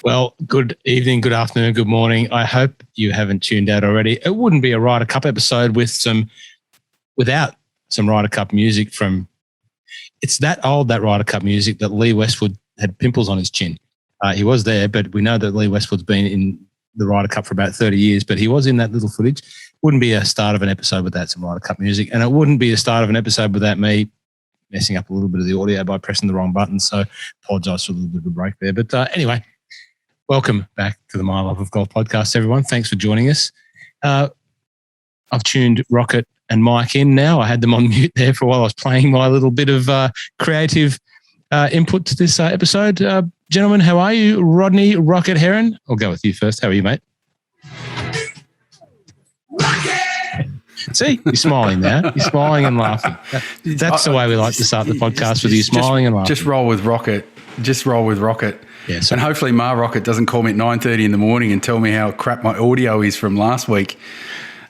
Well, good evening, good afternoon, good morning. I hope you haven't tuned out already. It wouldn't be a Ryder Cup episode without some Ryder Cup music from. It's that Ryder Cup music that Lee Westwood had pimples on his chin. He was there, but we know that Lee Westwood's been in the Ryder Cup for about 30 years, but he was in that little footage. Wouldn't be a start of an episode without some Ryder Cup music, and it wouldn't be a start of an episode without me messing up a little bit of the audio by pressing the wrong button. So apologise for a little bit of a break there. But anyway, welcome back to the My Love of Golf podcast, everyone. Thanks for joining us. I've tuned Rocket and Mike in now. I had them on mute there for a while. I was playing my little bit of creative input to this episode. Gentlemen, how are you? Rodney Rocket Heron, I'll go with you first. How are you, mate? See, you're smiling now. You're smiling and laughing. That's the way we like to start the podcast, with you smiling and laughing. Just roll with Rocket. Yeah, so, and hopefully Rocket doesn't call me at 9:30 in the morning and tell me how crap my audio is from last week.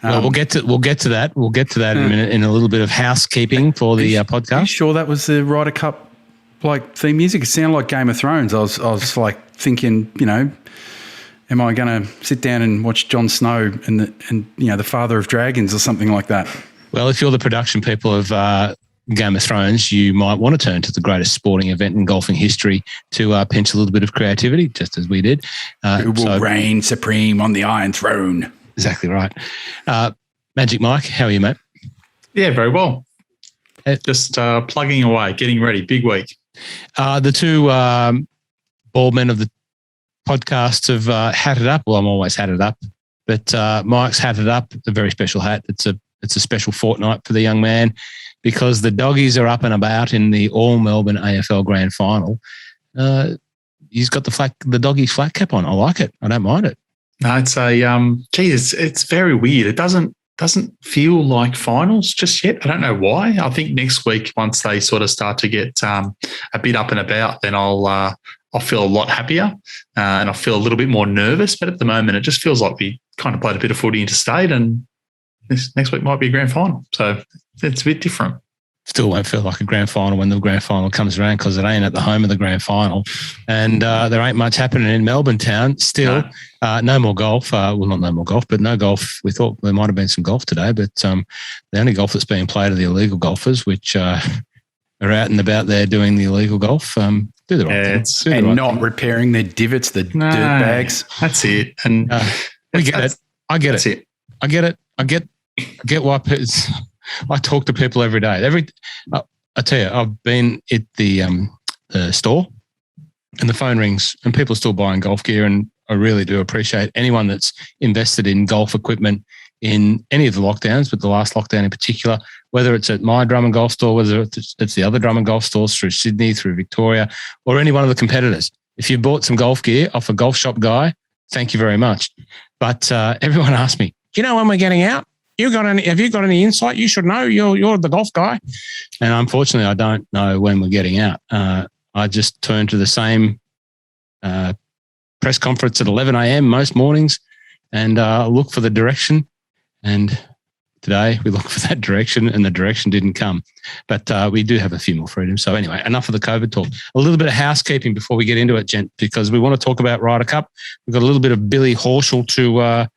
Well, we'll get to that. We'll get to that in a minute, in a little bit of housekeeping for the podcast. Are you sure that was the Ryder Cup theme music? It sounded like Game of Thrones. I was like thinking, am I going to sit down and watch Jon Snow and the Father of Dragons or something like that? Well, if you're the production people of Game of Thrones, you might want to turn to the greatest sporting event in golfing history to pinch a little bit of creativity, just as we did. Who will reign supreme on the Iron Throne? Exactly right. Magic Mike, how are you, mate? Yeah, very well. Just plugging away, getting ready. Big week. The two bald men of the podcast have hatted up. Well, I'm always hatted up, but Mike's hatted up. It's a very special hat. It's a special fortnight for the young man, because the doggies are up and about in the All Melbourne AFL Grand Final. He's got the doggies flat cap on. I like it. I don't mind it. No, it's it's very weird. It doesn't feel like finals just yet. I don't know why. I think next week, once they sort of start to get a bit up and about, then I'll feel a lot happier and I'll feel a little bit more nervous. But at the moment, it just feels like we kind of played a bit of footy interstate, and this next week might be a grand final. So it's a bit different. Still won't feel like a grand final when the grand final comes around, because it ain't at the home of the grand final. And there ain't much happening in Melbourne town. Still, no more golf. Well, not no more golf, but no golf. We thought there might have been some golf today, but the only golf that's being played are the illegal golfers, which are out and about there doing the illegal golf. Do the right thing. And not repairing their divots, the dirt bags. That's it. And we get it. I get it. It. I get it. I get why I talk to people every day. I tell you, I've been at the store, and the phone rings, and people are still buying golf gear. And I really do appreciate anyone that's invested in golf equipment in any of the lockdowns, but the last lockdown in particular, whether it's at my Drummond Golf store, whether it's the other Drummond Golf stores through Sydney, through Victoria, or any one of the competitors. If you bought some golf gear off a golf shop guy, thank you very much. But everyone asks me, do you know when we're getting out? Have you got any insight? You should know. You're the golf guy. And unfortunately, I don't know when we're getting out. I just turn to the same press conference at 11 a.m. most mornings and look for the direction. And today we look for that direction, and the direction didn't come. But we do have a few more freedoms. So anyway, enough of the COVID talk. A little bit of housekeeping before we get into it, gent, because we want to talk about Ryder Cup. We've got a little bit of Billy Horschel to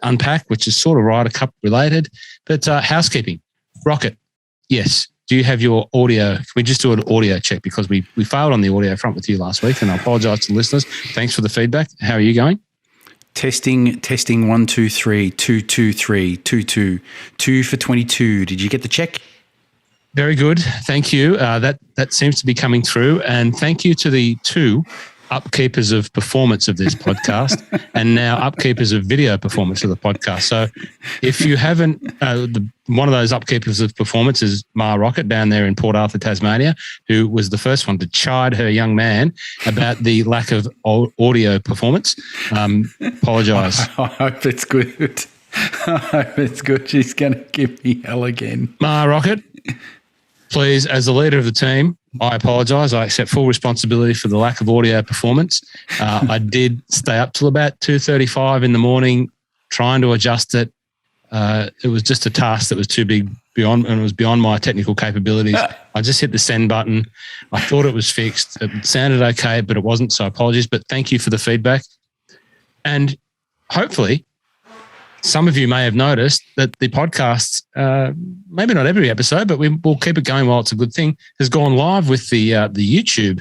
unpack, which is sort of Ryder Cup related. But housekeeping. Rocket, yes, do you have your audio? Can we just do an audio check because we failed on the audio front with you last week, and I apologise to the listeners. Thanks for the feedback. How are you going? Testing 1 2 3 2 2 3 2 2 2 for 22. Did you get the check? Very good. Thank you. That seems to be coming through. And thank you to the two upkeepers of performance of this podcast and now upkeepers of video performance of the podcast. So if you haven't, one of those upkeepers of performance is Ma Rocket down there in Port Arthur, Tasmania, who was the first one to chide her young man about the lack of audio performance. Apologise. I hope it's good. I hope it's good. She's going to give me hell again. Ma Rocket, please, as the leader of the team, I apologise. I accept full responsibility for the lack of audio performance. I did stay up till about 2:35 in the morning trying to adjust it. It was just a task that was too big and it was beyond my technical capabilities. I just hit the send button. I thought it was fixed. It sounded okay, but it wasn't, so apologies. But thank you for the feedback. And hopefully some of you may have noticed that the podcast, maybe not every episode, but we'll keep it going while it's a good thing, has gone live with the YouTube.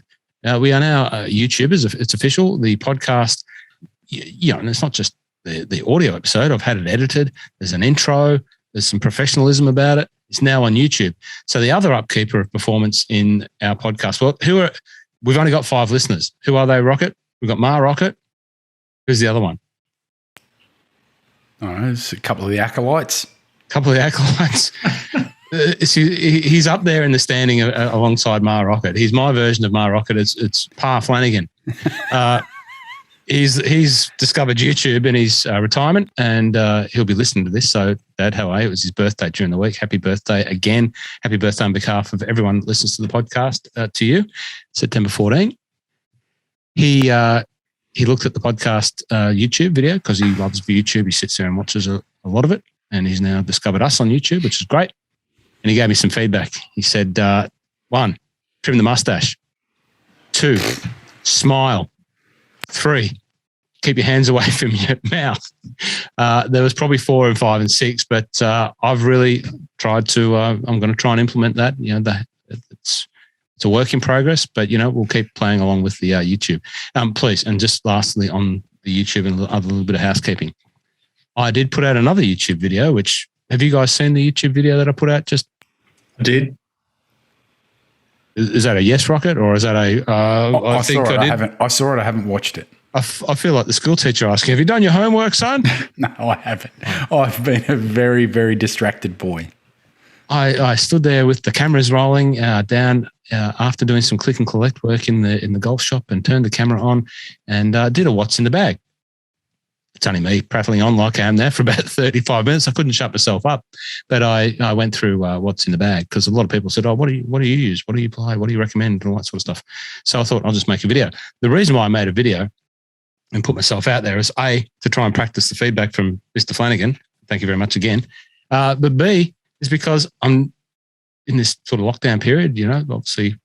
We are now YouTubers. It's official. The podcast, and it's not just the audio episode. I've had it edited. There's an intro. There's some professionalism about it. It's now on YouTube. So the other upkeeper of performance in our podcast, we've only got 5 listeners. Who are they, Rocket? We've got Ma Rocket. Who's the other one? Oh, there's a couple of the acolytes. He's up there in the standing alongside Ma Rocket. He's my version of Ma Rocket. It's Pa Flanagan. He's discovered YouTube in his retirement, and he'll be listening to this. So, Dad, how are you? It was his birthday during the week. Happy birthday again. Happy birthday on behalf of everyone that listens to the podcast to you. September 14. He looked at the podcast YouTube video because he loves YouTube. He sits there and watches a lot of it, and he's now discovered us on YouTube, which is great. And he gave me some feedback. He said, 1, trim the mustache. 2, smile. 3, keep your hands away from your mouth. There was probably 4 and 5 and 6, but I've really tried to, I'm going to try and implement that. It's a work in progress, but, we'll keep playing along with the YouTube. Please, and just lastly on the YouTube and a little bit of housekeeping. I did put out another YouTube video, which, have you guys seen the YouTube video that I put out? I did. Is that a yes, Rocket, or is that a? I think I did. I saw it. I haven't watched it. I feel like the school teacher asking, "Have you done your homework, son?" No, I haven't. I've been a very, very distracted boy. I stood there with the cameras rolling down after doing some click and collect work in the golf shop, and turned the camera on and did a what's in the bag. It's only me prattling on like I am there for about 35 minutes. I couldn't shut myself up, but I went through what's in the bag because a lot of people said, "Oh, what do you use? What do you play? What do you recommend?" and all that sort of stuff. So I thought I'll just make a video. The reason why I made a video and put myself out there is A, to try and practice the feedback from Mr. Flanagan. Thank you very much again. But B is because I'm in this sort of lockdown period. Obviously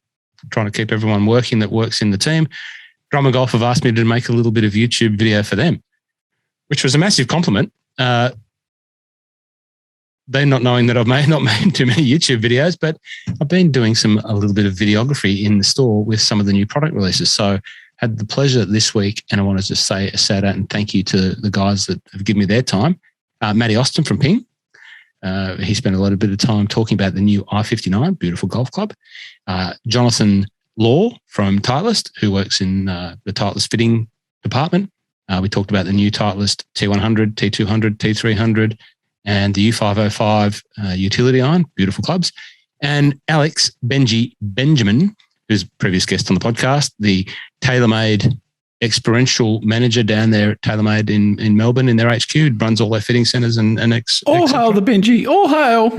trying to keep everyone working that works in the team. Drummer Golf have asked me to make a little bit of YouTube video for them, which was a massive compliment. They're not knowing that I've not made too many YouTube videos, but I've been doing a little bit of videography in the store with some of the new product releases. So had the pleasure this week, and I want to just say a shout out and thank you to the guys that have given me their time. Matty Austin from Ping. He spent a bit of time talking about the new I-59, beautiful golf club. Jonathan Law from Titleist, who works in the Titleist fitting department. We talked about the new Titleist T100, T200, T300, and the U505 utility iron, beautiful clubs. And Alex Benjamin, who's a previous guest on the podcast, the TaylorMade experiential manager down there at TaylorMade in Melbourne in their HQ, runs all their fitting centres and all hail the Benji, all hail.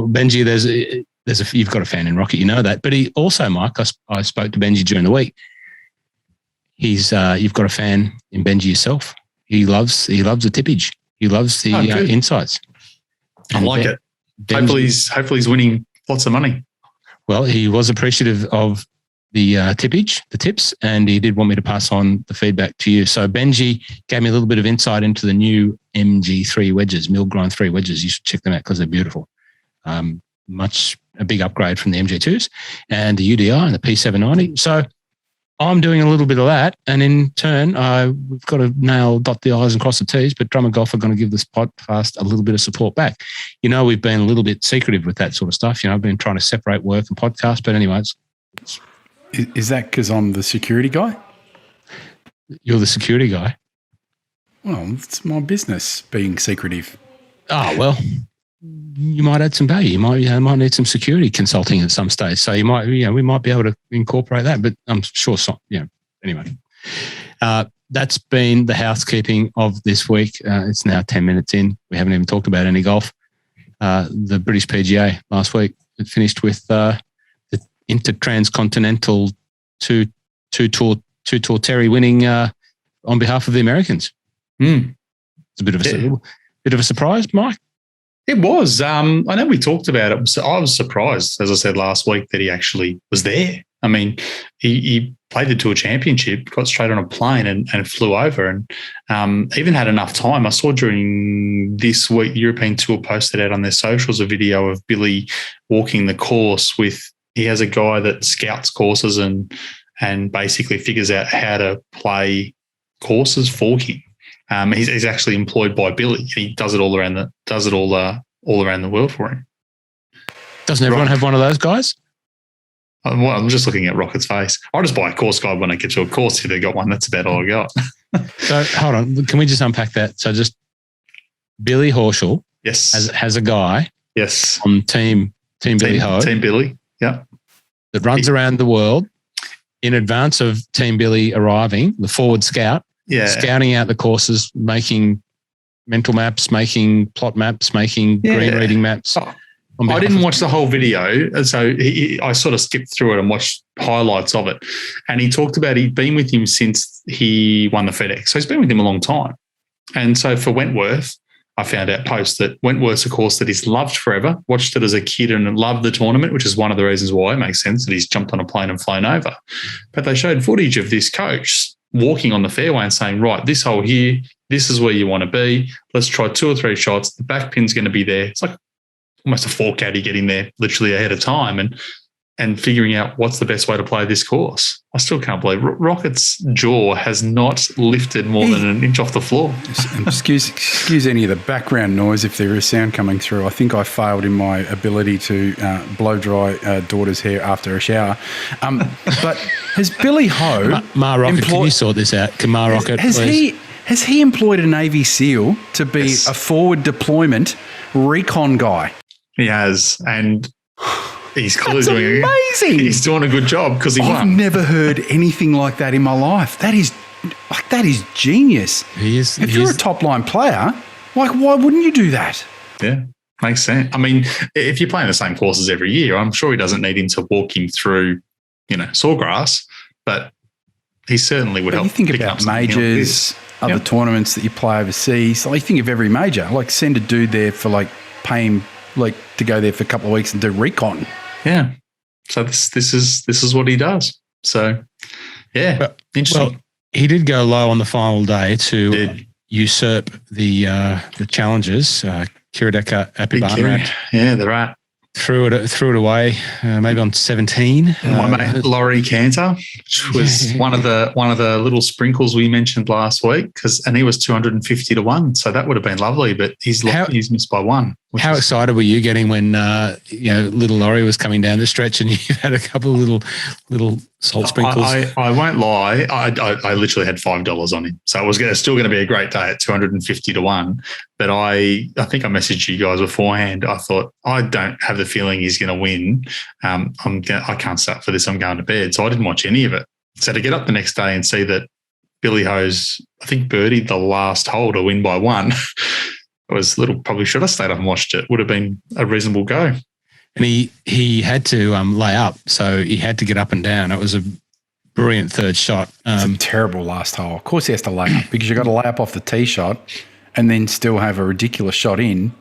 Benji, you've got a fan in Rocket, you know that. But he also, Mike, I spoke to Benji during the week. You've got a fan in Benji yourself. He loves the tippage. He loves the insights. I like it. Benji, hopefully he's winning lots of money. Well, he was appreciative of the tippage, the tips, and he did want me to pass on the feedback to you. So Benji gave me a little bit of insight into the new MG3 wedges, mill grind 3 wedges. You should check them out because they're beautiful. a big upgrade from the MG2s and the UDI and the P790. So I'm doing a little bit of that, and in turn, we've got to dot the I's and cross the T's, but Drummer Golf are going to give this podcast a little bit of support back. We've been a little bit secretive with that sort of stuff. I've been trying to separate work and podcast, but anyway. Is that because I'm the security guy? You're the security guy? Well, it's my business being secretive. Oh, well, you might add some value. You might need some security consulting at some stage. So we might be able to incorporate that, but I'm sure anyway. That's been the housekeeping of this week. It's now 10 minutes in. We haven't even talked about any golf. The British PGA last week, it finished with the intertranscontinental two-tour Terry winning on behalf of the Americans. It's a bit of a surprise, Mike. It was. I know we talked about it. So I was surprised, as I said last week, that he actually was there. I mean, he played the Tour Championship, got straight on a plane and flew over, and even had enough time. I saw during this week, the European Tour posted out on their socials a video of Billy walking the course he has a guy that scouts courses and basically figures out how to play courses for him. He's actually employed by Billy. He does it all around the world for him. Doesn't everyone have one of those guys? I'm just looking at Rocket's face. I'll just buy a course guide when I get to a course if they've got one. That's about all I got. So hold on, can we just unpack that? So just Billy Horschel, yes, has a guy, yes, on Team Billy Ho, Team Billy, yeah, that runs around the world in advance of Team Billy arriving. The forward scout. Yeah. Scouting out the courses, making mental maps, making plot maps, making green reading maps. I didn't watch the whole video, so I sort of skipped through it and watched highlights of it. And he talked about he'd been with him since he won the FedEx. So he's been with him a long time. And so for Wentworth, I found out post that Wentworth's a course that he's loved forever, watched it as a kid and loved the tournament, which is one of the reasons why it makes sense that he's jumped on a plane and flown over. But they showed footage of this coach walking on the fairway and saying, right, this hole here, this is where you want to be. Let's try 2 or 3 shots. The back pin's going to be there. It's like almost a 4 caddy getting there literally ahead of time and figuring out what's the best way to play this course. I still can't believe Rocket's jaw has not lifted more than an inch off the floor. Excuse any of the background noise if there is sound coming through. I think I failed in my ability to blow dry daughter's hair after a shower. But has Billy Ho... Ma Rocket, can you sort this out? Can Ma Rocket, please? Has he employed a Navy SEAL to be a forward deployment recon guy? He has, and he's clearly doing amazing. He's doing a good job because he won. I've never heard anything like that in my life. That is genius. If you're a top line player, why wouldn't you do that? Yeah, makes sense. I mean, if you're playing the same courses every year, I'm sure he doesn't need him to walk him through, sawgrass, but he certainly would help. You think about majors, other tournaments that you play overseas. Like, you think of every major, like send a dude there for pay him to go there for a couple of weeks and do recon. Yeah. So this is what he does. So yeah, interesting. Well, he did go low on the final day to usurp the challengers. Kiradeka Apibana. Yeah, they're right. Threw it away, maybe on 17. My mate Laurie Cantor, which was one of the little sprinkles we mentioned last week, and he was 250 to 1, so that would have been lovely. But he's missed by 1. How excited were you getting when little Laurie was coming down the stretch and you had a couple of little salt sprinkles? I won't lie, I literally had $5 on him, so it was still going to be a great day at 250 to 1. But I think I messaged you guys beforehand. I thought, I don't have the feeling he's going to win. I can't start for this. I'm going to bed. So I didn't watch any of it. So to get up the next day and see that Billy Ho's, I think, birdied the last hole to win by 1, it was probably should have stayed up and watched it. Would have been a reasonable go. And he had to lay up, so he had to get up and down. It was a brilliant third shot. It's a terrible last hole. Of course he has to lay up because you've got to lay up off the tee shot and then still have a ridiculous shot in.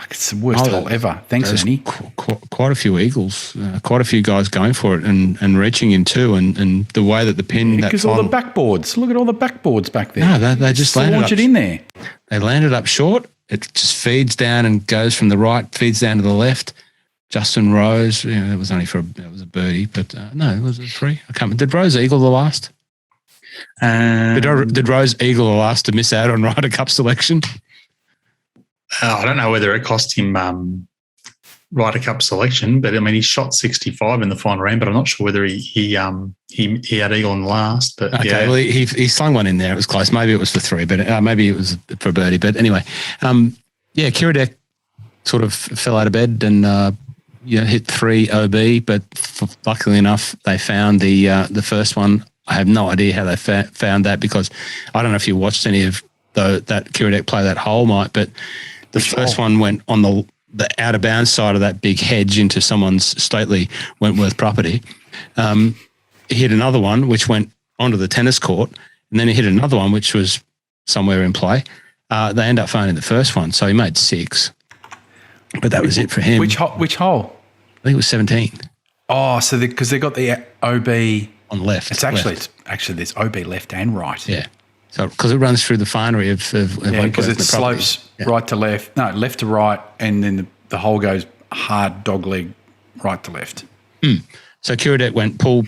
It's the worst hole ever. Thanks, Ernie. Quite a few eagles, quite a few guys going for it and reaching in too. And the way that the pin... Because all the backboards. Look at all the backboards back there. No, they just landed launch it in there. They landed up short. It just feeds down and goes from the right, feeds down to the left. Justin Rose, it was only it was a birdie, but no, it was a 3. I can't remember. Did Rose eagle the last? Did Rose eagle the last to miss out on Ryder Cup selection? I don't know whether it cost him Ryder Cup selection, but I mean he shot 65 in the final round, but I'm not sure whether he had eagle in the last. But okay, yeah. well he slung one in there. It was close. Maybe it was for 3, but maybe it was for birdie. But anyway, Kiradech sort of fell out of bed and hit 3 OB, but luckily enough they found the first one. I have no idea how they found that because I don't know if you watched any of that Kiradech play that hole, Mike, but the first one went on the out of bounds side of that big hedge into someone's stately Wentworth property. He hit another one which went onto the tennis court, and then he hit another one which was somewhere in play. They end up phoning the first one, so he made 6. But that was it for him. Which hole? I think it was 17. Oh, so because they got the OB on the left. It's actually there's OB left and right. Yeah. So because it runs through the finery of because it slopes right to left, left to right, and then the hole goes hard dogleg right to left. So Kiradech went pull,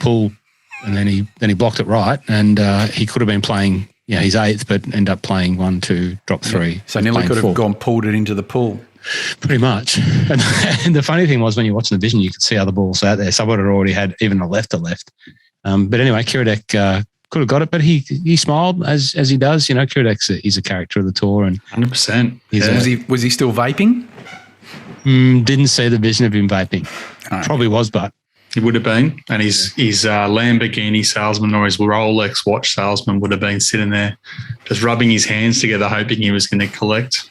and then he blocked it right, and he could have been playing his 8th, but ended up playing 1, 2, drop 3. So nearly could have pulled it into the pool. Pretty much. And the funny thing was when you're watching the vision, you could see other balls out there. Someone had already had even a left to left. But anyway, Kiradech could have got it, but he smiled as he does. Kiradech's he's a character of the tour, and 100%. Was he still vaping? Didn't see the vision of him vaping. Probably was, but he would have been. And his Lamborghini salesman or his Rolex watch salesman would have been sitting there, just rubbing his hands together, hoping he was going to collect.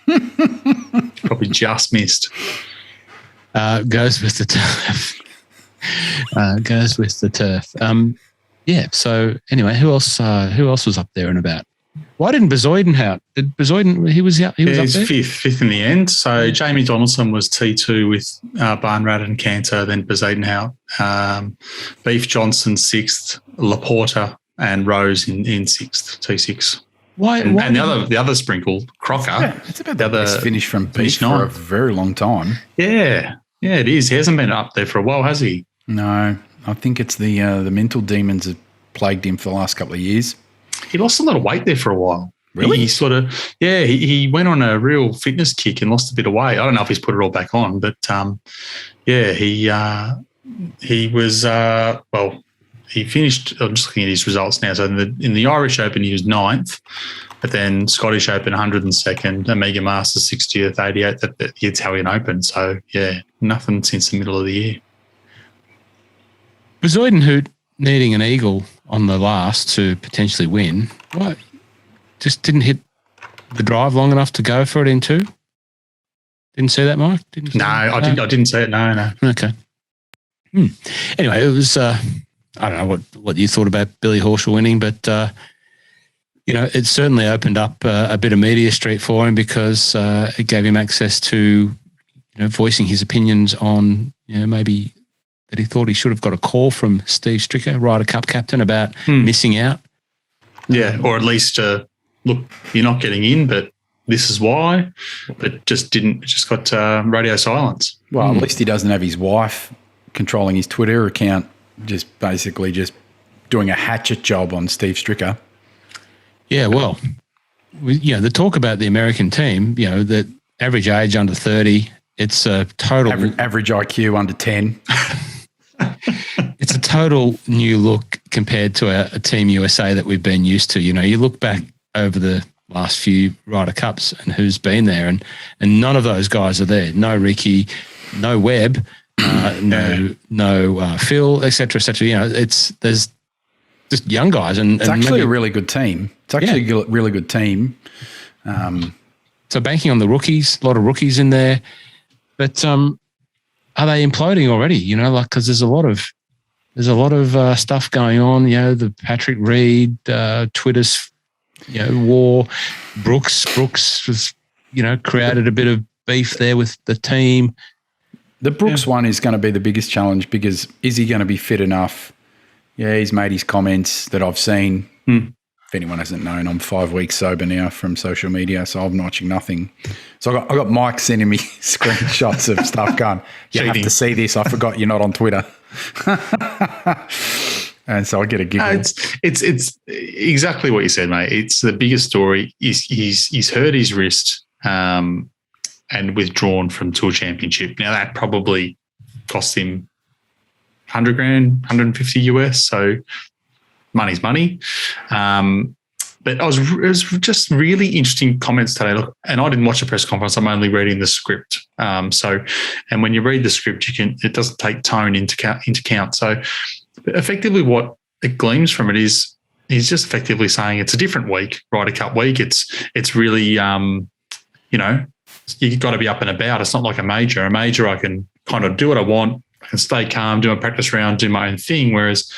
Probably just missed. Goes with the turf. So anyway, who else was up there and about? Why didn't Bezuidenhout out? Did Bezuidenhout, he was up there? Fifth in the end. So Jamie Donaldson was T2 with Barnrat and Cantor, then Bezuidenhout. Beef Johnson 6th, Laporta and Rose in 6th, T6. Why? And the other sprinkle, Crocker. It's about the best finish from Beef for a very long time. Yeah, it is. He hasn't been up there for a while, has he? No, I think it's the mental demons that plagued him for the last couple of years. He lost a lot of weight there for a while. Really? He went on a real fitness kick and lost a bit of weight. I don't know if he's put it all back on, but he was he finished. I'm just looking at his results now. So in the Irish Open, he was 9th, but then Scottish Open 102nd, Omega Masters 60th, 88th. That's the Italian Open. So nothing since the middle of the year. Bezuidenhout needing an eagle on the last to potentially win. What? Just didn't hit the drive long enough to go for it in 2? Didn't see that, Mike? I didn't see it. No. Okay. Anyway, it was. I don't know what you thought about Billy Horschel winning, but it certainly opened up a bit of media street for him because it gave him access to voicing his opinions on maybe that he thought he should have got a call from Steve Stricker, Ryder Cup captain, about missing out. Yeah, or at least look, you're not getting in, but this is why. But just got radio silence. Well, at least he doesn't have his wife controlling his Twitter account, just doing a hatchet job on Steve Stricker. Yeah, well, the talk about the American team, the average age under 30, it's a total... Average IQ under 10. It's a total new look compared to a Team USA that we've been used to. You look back over the last few Ryder Cups and who's been there, and none of those guys are there. No Ricky, no Webb, no Phil, etc., etc. There's just young guys, and it's actually a really good team. It's actually a really good team. So banking on the rookies, a lot of rookies in there, but are they imploding already? Because there's a lot of stuff going on. The Patrick Reed, Twitter's, war. Brooks was, created a bit of beef there with the team. The Brooks one is going to be the biggest challenge because is he going to be fit enough? Yeah, he's made his comments that I've seen. if anyone hasn't known, I'm 5 weeks sober now from social media, so I'm watching nothing. So I got Mike sending me screenshots of stuff going, you have to see this. I forgot you're not on Twitter. And so I get a giggle. It's exactly what you said, mate. It's the biggest story. He's hurt his wrist and withdrawn from Tour Championship. Now that probably cost him $100,000, 150 US. So money's money. But it was just really interesting comments today. Look, and I didn't watch a press conference. I'm only reading the script. And when you read the script, it doesn't take tone into account. So effectively what it gleams from it is he's just effectively saying it's a different week, Ryder Cup week. It's really, you've got to be up and about. It's not like a major. A major, I can kind of do what I want. I can stay calm, do my practice round, do my own thing, whereas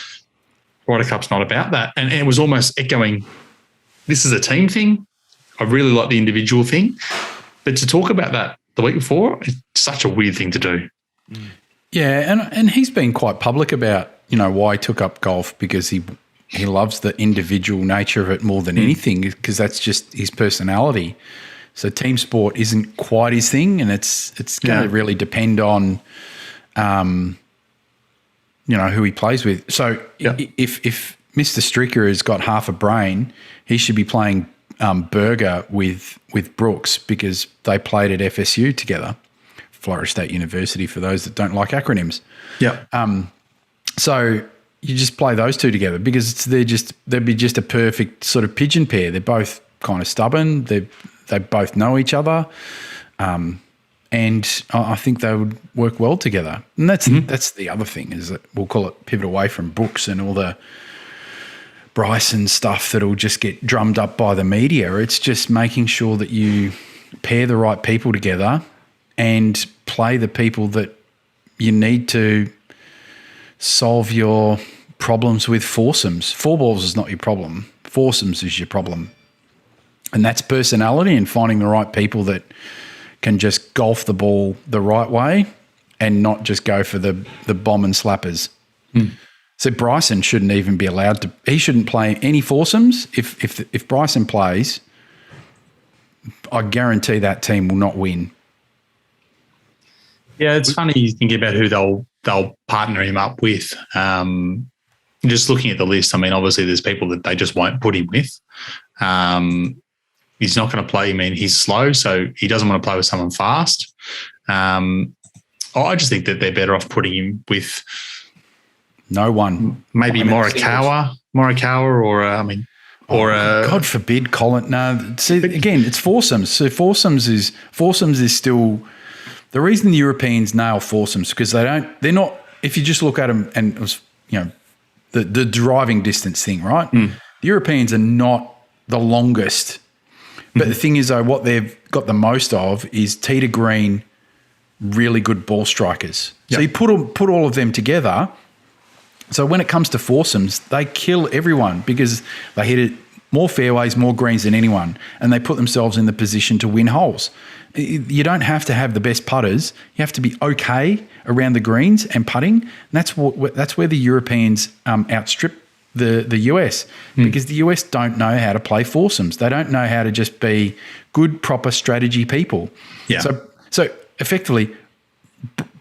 Ryder Cup's not about that. And it was almost echoing, this is a team thing. I really like the individual thing. But to talk about that the week before, it's such a weird thing to do. Yeah, and he's been quite public about, why he took up golf, because he loves the individual nature of it more than anything, because that's just his personality. So team sport isn't quite his thing, and it's going to really depend on who he plays with. So if Mr. Stricker has got half a brain, he should be playing Burger with Brooks, because they played at FSU together, Florida State University, for those that don't like acronyms. Yeah. So you just play those two together, because they'd be just a perfect sort of pigeon pair. They're both kind of stubborn. They both know each other. And I think they would work well together. And that's the other thing, is that we'll call it pivot away from Brooks and all the Bryson stuff that'll just get drummed up by the media. It's just making sure that you pair the right people together and play the people that you need to solve your problems with foursomes. Four balls is not your problem. Foursomes is your problem. And that's personality and finding the right people that can just golf the ball the right way and not just go for the bomb and slappers. So Bryson shouldn't even be allowed to. He shouldn't play any foursomes. If Bryson plays, I guarantee that team will not win. Yeah, it's funny thinking about who they'll partner him up with. Just looking at the list, I mean, obviously there's people that they just won't put him with. He's not going to play. I mean, he's slow, so he doesn't want to play with someone fast. I just think that they're better off putting him with no one. Maybe Morikawa, God forbid, Colin. No, see, again, it's foursomes. So foursomes is still the reason the Europeans nail foursomes, because they're not. If you just look at them and the driving distance thing, right? The Europeans are not the longest. But the thing is, though, what they've got the most of is tee to green, really good ball strikers. Yep. So you put all of them together. So when it comes to foursomes, they kill everyone because they hit it more fairways, more greens than anyone, and they put themselves in the position to win holes. You don't have to have the best putters. You have to be okay around the greens and putting. And that's where the Europeans outstrip the US, because the US don't know how to play foursomes. They don't know how to just be good, proper strategy people. Yeah. So effectively,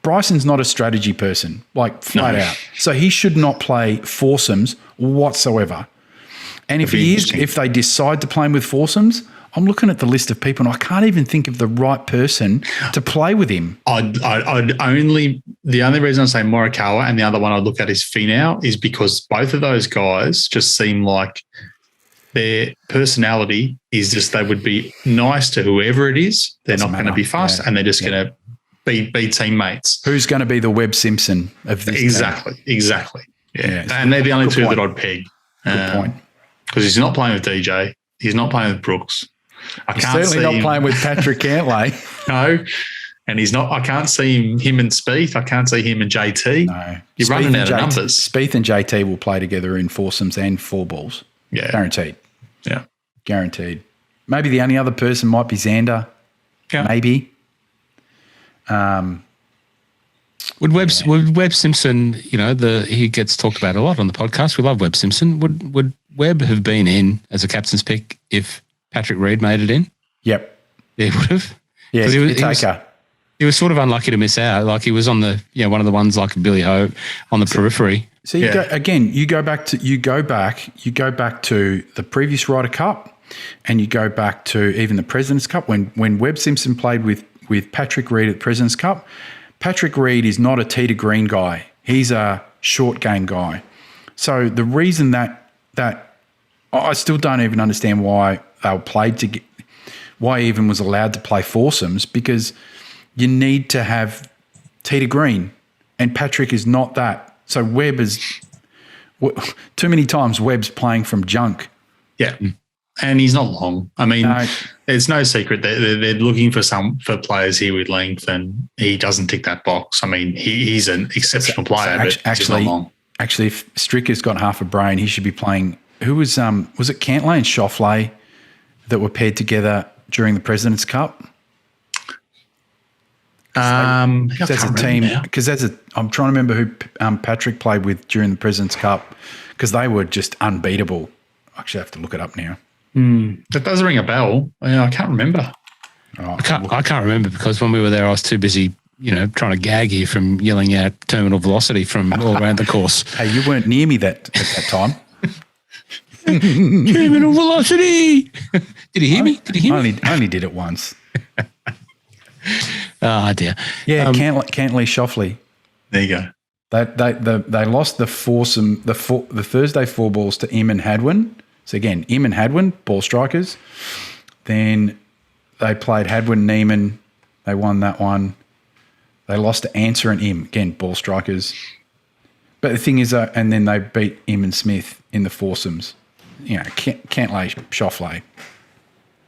Bryson's not a strategy person, like flat out. So he should not play foursomes whatsoever. And if they decide to play him with foursomes, I'm looking at the list of people and I can't even think of the right person to play with him. The only reason I say Morikawa and the other one I'd look at is Finau is because both of those guys just seem like their personality is just they would be nice to whoever it is. They're not going to be fast and they're just going to be teammates. Who's going to be the Webb Simpson of this Exactly. Yeah. And they're the only two that I'd peg. Good point. Because he's not playing with DJ. He's not playing with Brooks. He's certainly not playing with Patrick Cantlay. No. And he's not. I can't see him and Spieth. I can't see him and JT. No. You're running out of numbers. Spieth and JT will play together in foursomes and four balls. Yeah. Guaranteed. Yeah. Guaranteed. Maybe the only other person might be Xander. Yeah. Maybe. Would Webb Simpson, he gets talked about a lot on the podcast. We love Webb Simpson. Would Webb have been in as a captain's pick if Patrick Reed made it in? Yep. Yeah, he would have. Yeah, He was sort of unlucky to miss out. Like he was on the, one of the ones like Billy O on the periphery. So you go back to the previous Ryder Cup, and you go back to even the President's Cup when Webb Simpson played with Patrick Reed at the President's Cup. Patrick Reed is not a tee to green guy. He's a short game guy. So the reason that I still don't even understand why they were played to get, why he even was allowed to play foursomes, because you need to have tee to green, and Patrick is not that. So Webb is too many times Webb's playing from junk. Yeah. And he's not long. I mean, it's no secret that they're looking for players here with length, and he doesn't tick that box. I mean, he's an exceptional player, but he's not long. Actually, if Stricker's got half a brain, he should be playing. Who was it Cantlay and Schauffele that were paired together during the President's Cup? As a team, because I'm trying to remember who Patrick played with during the President's Cup, because they were just unbeatable. I actually have to look it up now. That does ring a bell. I can't remember. Oh, I can't remember, because when we were there, I was too busy, trying to gag you from yelling out terminal velocity from all around the course. Hey, you weren't near me at that time. Terminal velocity. Did he hear me? I only did it once. Oh dear. Yeah, Cantley Schauffele. There you go. They lost the foursome, the Thursday four balls to Im and Hadwin. So again, Im and Hadwin, ball strikers. Then they played Hadwin, Neiman. They won that one. They lost to Answer and Im, again, ball strikers. But the thing is, and then they beat Im and Smith in the foursomes. Cantlay, Schauffele.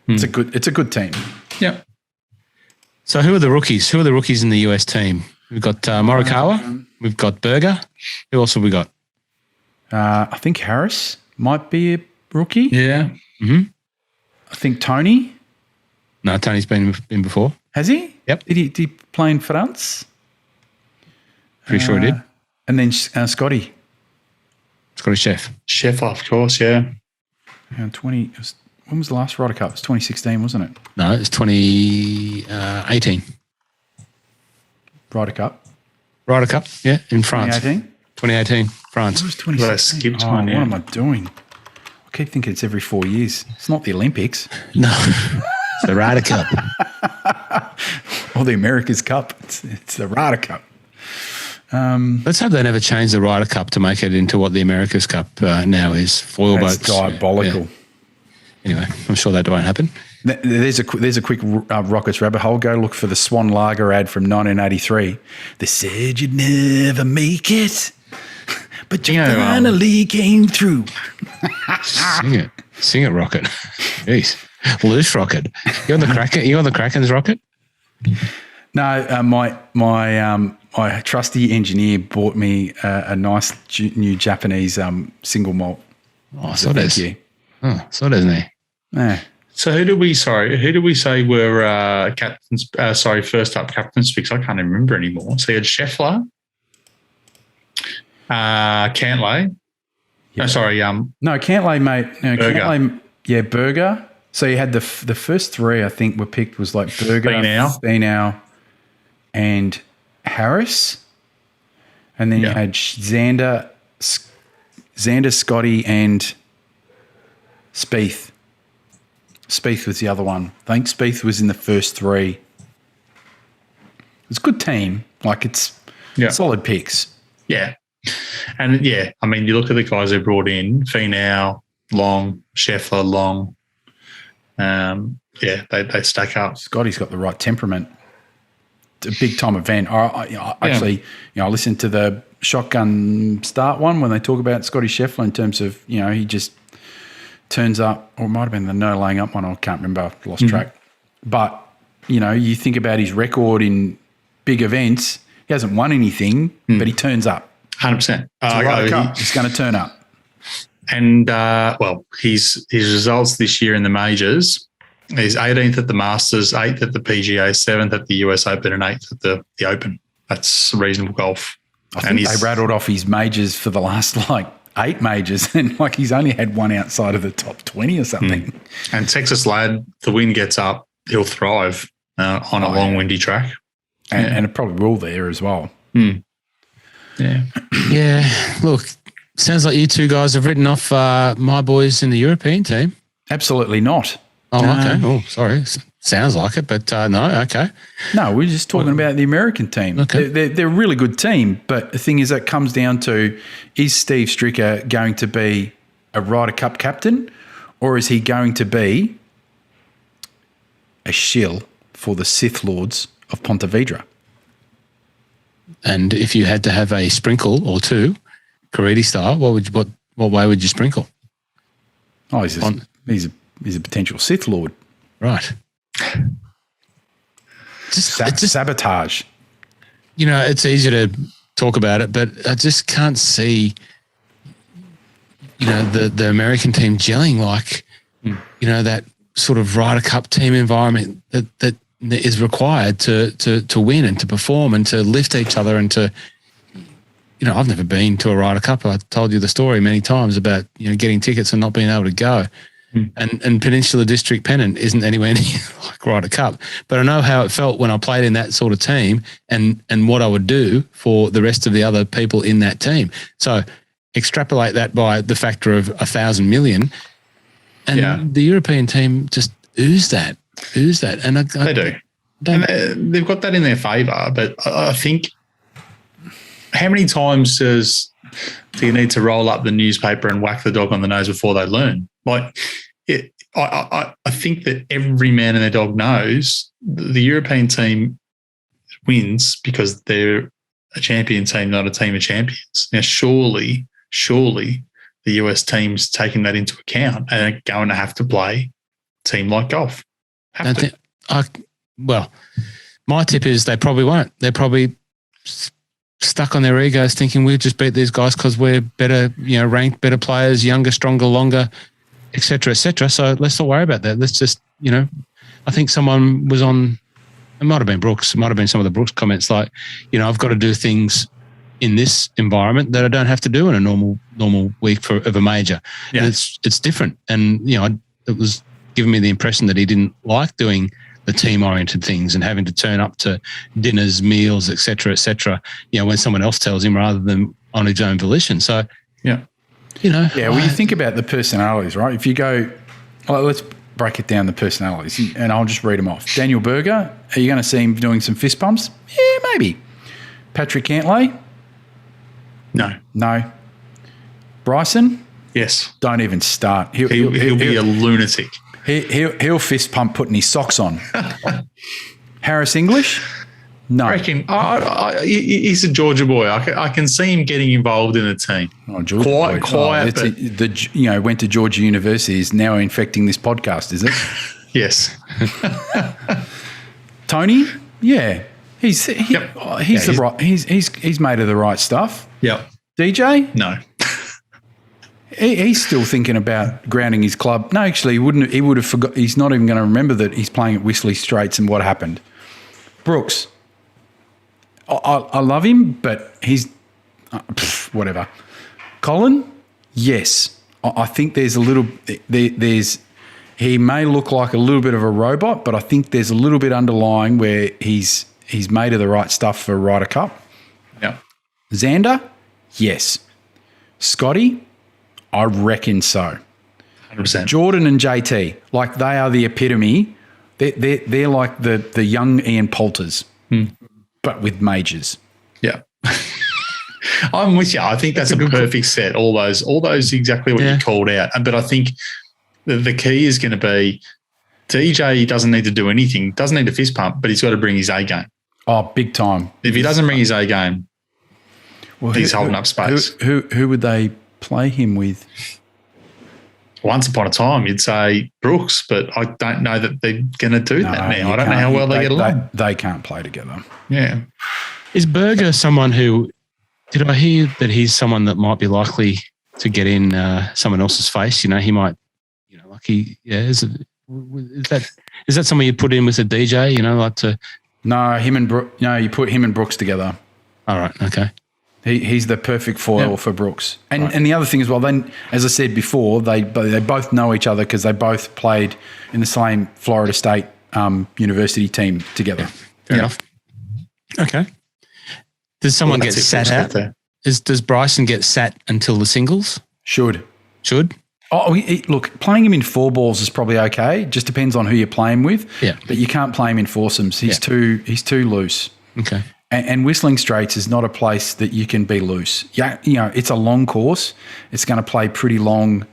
It's a good team. Yeah. So who are the rookies? Who are the rookies in the US team? We've got Morikawa. We've got Berger. Who else have we got? I think Harris might be a rookie. Yeah. Mm-hmm. I think Tony. No, Tony's been before. Has he? Yep. Did he play in France? Pretty sure he did. And then Scotty. Scotty Chef. Chef, of course, yeah. When was the last Ryder Cup? It was 2016, wasn't it? No, it's 2018. Ryder Cup, yeah, in France. 2018, France. It was 2016. I skipped one, What am I doing? I keep thinking it's every 4 years. It's not the Olympics. No, it's the Ryder Cup. Or the America's Cup. It's the Ryder Cup. Let's hope they never change the Ryder Cup to make it into what the America's Cup now is. Foil boats. That's diabolical. Yeah. Anyway, I'm sure that won't happen. There's a quick Rockets rabbit hole. Go look for the Swan Lager ad from 1983. They said you'd never make it, but you finally came through. Sing it, Rocket. Jeez, loose Rocket. You on the Kraken? You on the Kraken's Rocket? No, my trusty engineer bought me a nice new Japanese single malt. Oh, so does. Thank you. Oh, so doesn't he? Yeah. So who do we say were captains? First up captains picks. I can't even remember anymore. So you had Scheffler, Cantlay. Yeah. No, Cantlay, mate. No, Berger. Cantlay, yeah, Berger. So you had the first three I think were picked was like Berger, Finau, and Harris, and then you had Xander, Scotty, and Spieth. Spieth was the other one. I think Spieth was in the first three. It's a good team. Like it's solid picks. Yeah. And I mean, you look at the guys they brought in, Finau, Long, Scheffler, Long. They stack up. Scotty's got the right temperament. It's a big time event. I listened to the Shotgun Start one when they talk about Scotty Scheffler in terms of, he just turns up, or it might have been the no laying up one. I can't remember. I've lost track. But, you think about his record in big events. He hasn't won anything, but he turns up. 100%. He's going to turn up. And, his results this year in the majors, he's 18th at the Masters, 8th at the PGA, 7th at the US Open, and 8th at the Open. That's reasonable golf. I think they rattled off his majors for the last, 8 majors and like he's only had one outside of the top 20 or something. And Texas lad, the wind gets up, he'll thrive on a long, windy track. And it probably will there as well. Yeah. Yeah. Look, sounds like you two guys have written off my boys in the European team. Absolutely not. Oh, okay. Oh, sorry. Sounds like it, but no, okay. No, we're just talking about the American team. Okay. They're a really good team, but the thing is that comes down to, is Steve Stricker going to be a Ryder Cup captain, or is he going to be a shill for the Sith Lords of Ponte Vedra? And if you had to have a sprinkle or two, Caridi style, what way would you sprinkle? Oh, he's a potential Sith Lord. Right. Just sabotage. You know, it's easy to talk about it, but I just can't see, you know, the American team gelling like, you know, that sort of Ryder Cup team environment that is required to win and to perform and to lift each other and to, you know, I've never been to a Ryder Cup. I've told you the story many times about, you know, getting tickets and not being able to go. And Peninsula District Pennant isn't anywhere near like Ryder Cup. But I know how it felt when I played in that sort of team and what I would do for the rest of the other people in that team. So extrapolate that by the factor of 1,000 million. And the European team just ooze that. And they do. And they've got that in their favour. But I think, how many times do you need to roll up the newspaper and whack the dog on the nose before they learn? Like, I think that every man and their dog knows the European team wins because they're a champion team, not a team of champions. Now, surely the US team's taking that into account and are going to have to play a team like golf. Well, my tip is they probably won't. They're probably stuck on their egos thinking we'll just beat these guys because we're better, you know, ranked, better players, younger, stronger, longer, et cetera, et cetera. So let's not worry about that. Let's just, you know, I think someone was on, it might have been Brooks, it might have been some of the Brooks comments like, you know, I've got to do things in this environment that I don't have to do in a normal week of a major. Yeah. And it's different. And, you know, it was giving me the impression that he didn't like doing the team-oriented things and having to turn up to dinners, meals, et cetera, you know, when someone else tells him rather than on his own volition. So, yeah, you know. Yeah, well, you think about the personalities, right? If you go, let's break it down, the personalities, and I'll just read them off. Daniel Berger, are you going to see him doing some fist bumps? Yeah, maybe. Patrick Cantlay? No. Bryson? Yes. Don't even start. He'll be a lunatic. He'll fist pump putting his socks on. Harris English? No. I reckon he's a Georgia boy. I can see him getting involved in the team. Oh, Georgia quiet. But went to Georgia University, is now infecting this podcast, is it? Yes. Tony? Yeah. He's made of the right stuff. Yep. DJ? No. He's still thinking about grounding his club. No, actually, he wouldn't. He would have forgot. He's not even going to remember that he's playing at Whistling Straits and what happened. Brooks, I love him, but he's whatever. Colin, yes, I think there's a little. He may look like a little bit of a robot, but I think there's a little bit underlying where he's made of the right stuff for Ryder Cup. Yeah. Xander, yes. Scotty, I reckon so. 100%. Jordan and JT, like they are the epitome. They're like the young Ian Poulters, but with majors. Yeah. I'm with you. I think that's a perfect set. All those exactly what you called out. But I think the key is going to be DJ doesn't need to do anything, doesn't need to fist pump, but he's got to bring his A game. Oh, big time. If he doesn't bring his A game, he's holding up space. Who would they play him with? Once upon a time, you'd say Brooks, but I don't know that they're going to do that now. I don't know how well they get along. They can't play together. Yeah. Is Berger someone who, did I hear that he's someone that might be likely to get in someone else's face? You know, he might, you know, like is that someone you'd put in with a DJ, you know, like to? No, you put him and Brooks together. All right, okay. He's the perfect foil for Brooks. And the other thing as well, then, as I said before, they both know each other because they both played in the same Florida State university team together. Fair enough. Okay. Does someone get sat out? Does Bryson get sat until the singles? Should. Oh, look, playing him in four balls is probably okay. Just depends on who you're playing with. Yeah. But you can't play him in foursomes. He's too loose. Okay. And Whistling Straits is not a place that you can be loose. Yeah, it's a long course. It's going to play pretty long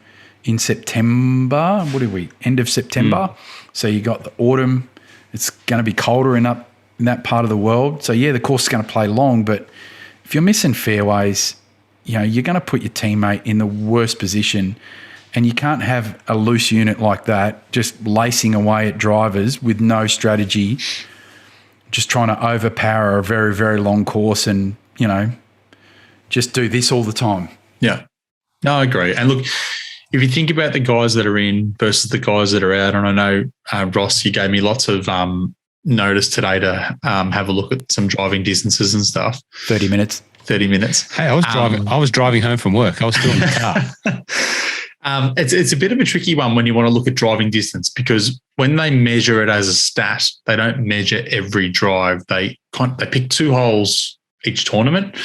in September. What are we? End of September. So you got the autumn. It's going to be colder in that part of the world. So the course is going to play long. But if you're missing fairways, you're going to put your teammate in the worst position. And you can't have a loose unit like that just lacing away at drivers with no strategy, just trying to overpower a very, very long course and, just do this all the time. Yeah. No, I agree. And look, if you think about the guys that are in versus the guys that are out, and I know, Ross, you gave me lots of notice today to have a look at some driving distances and stuff. 30 minutes. Hey, I was driving home from work. I was still in the car. It's a bit of a tricky one when you want to look at driving distance, because when they measure it as a stat, they don't measure every drive. They pick 2 holes each tournament,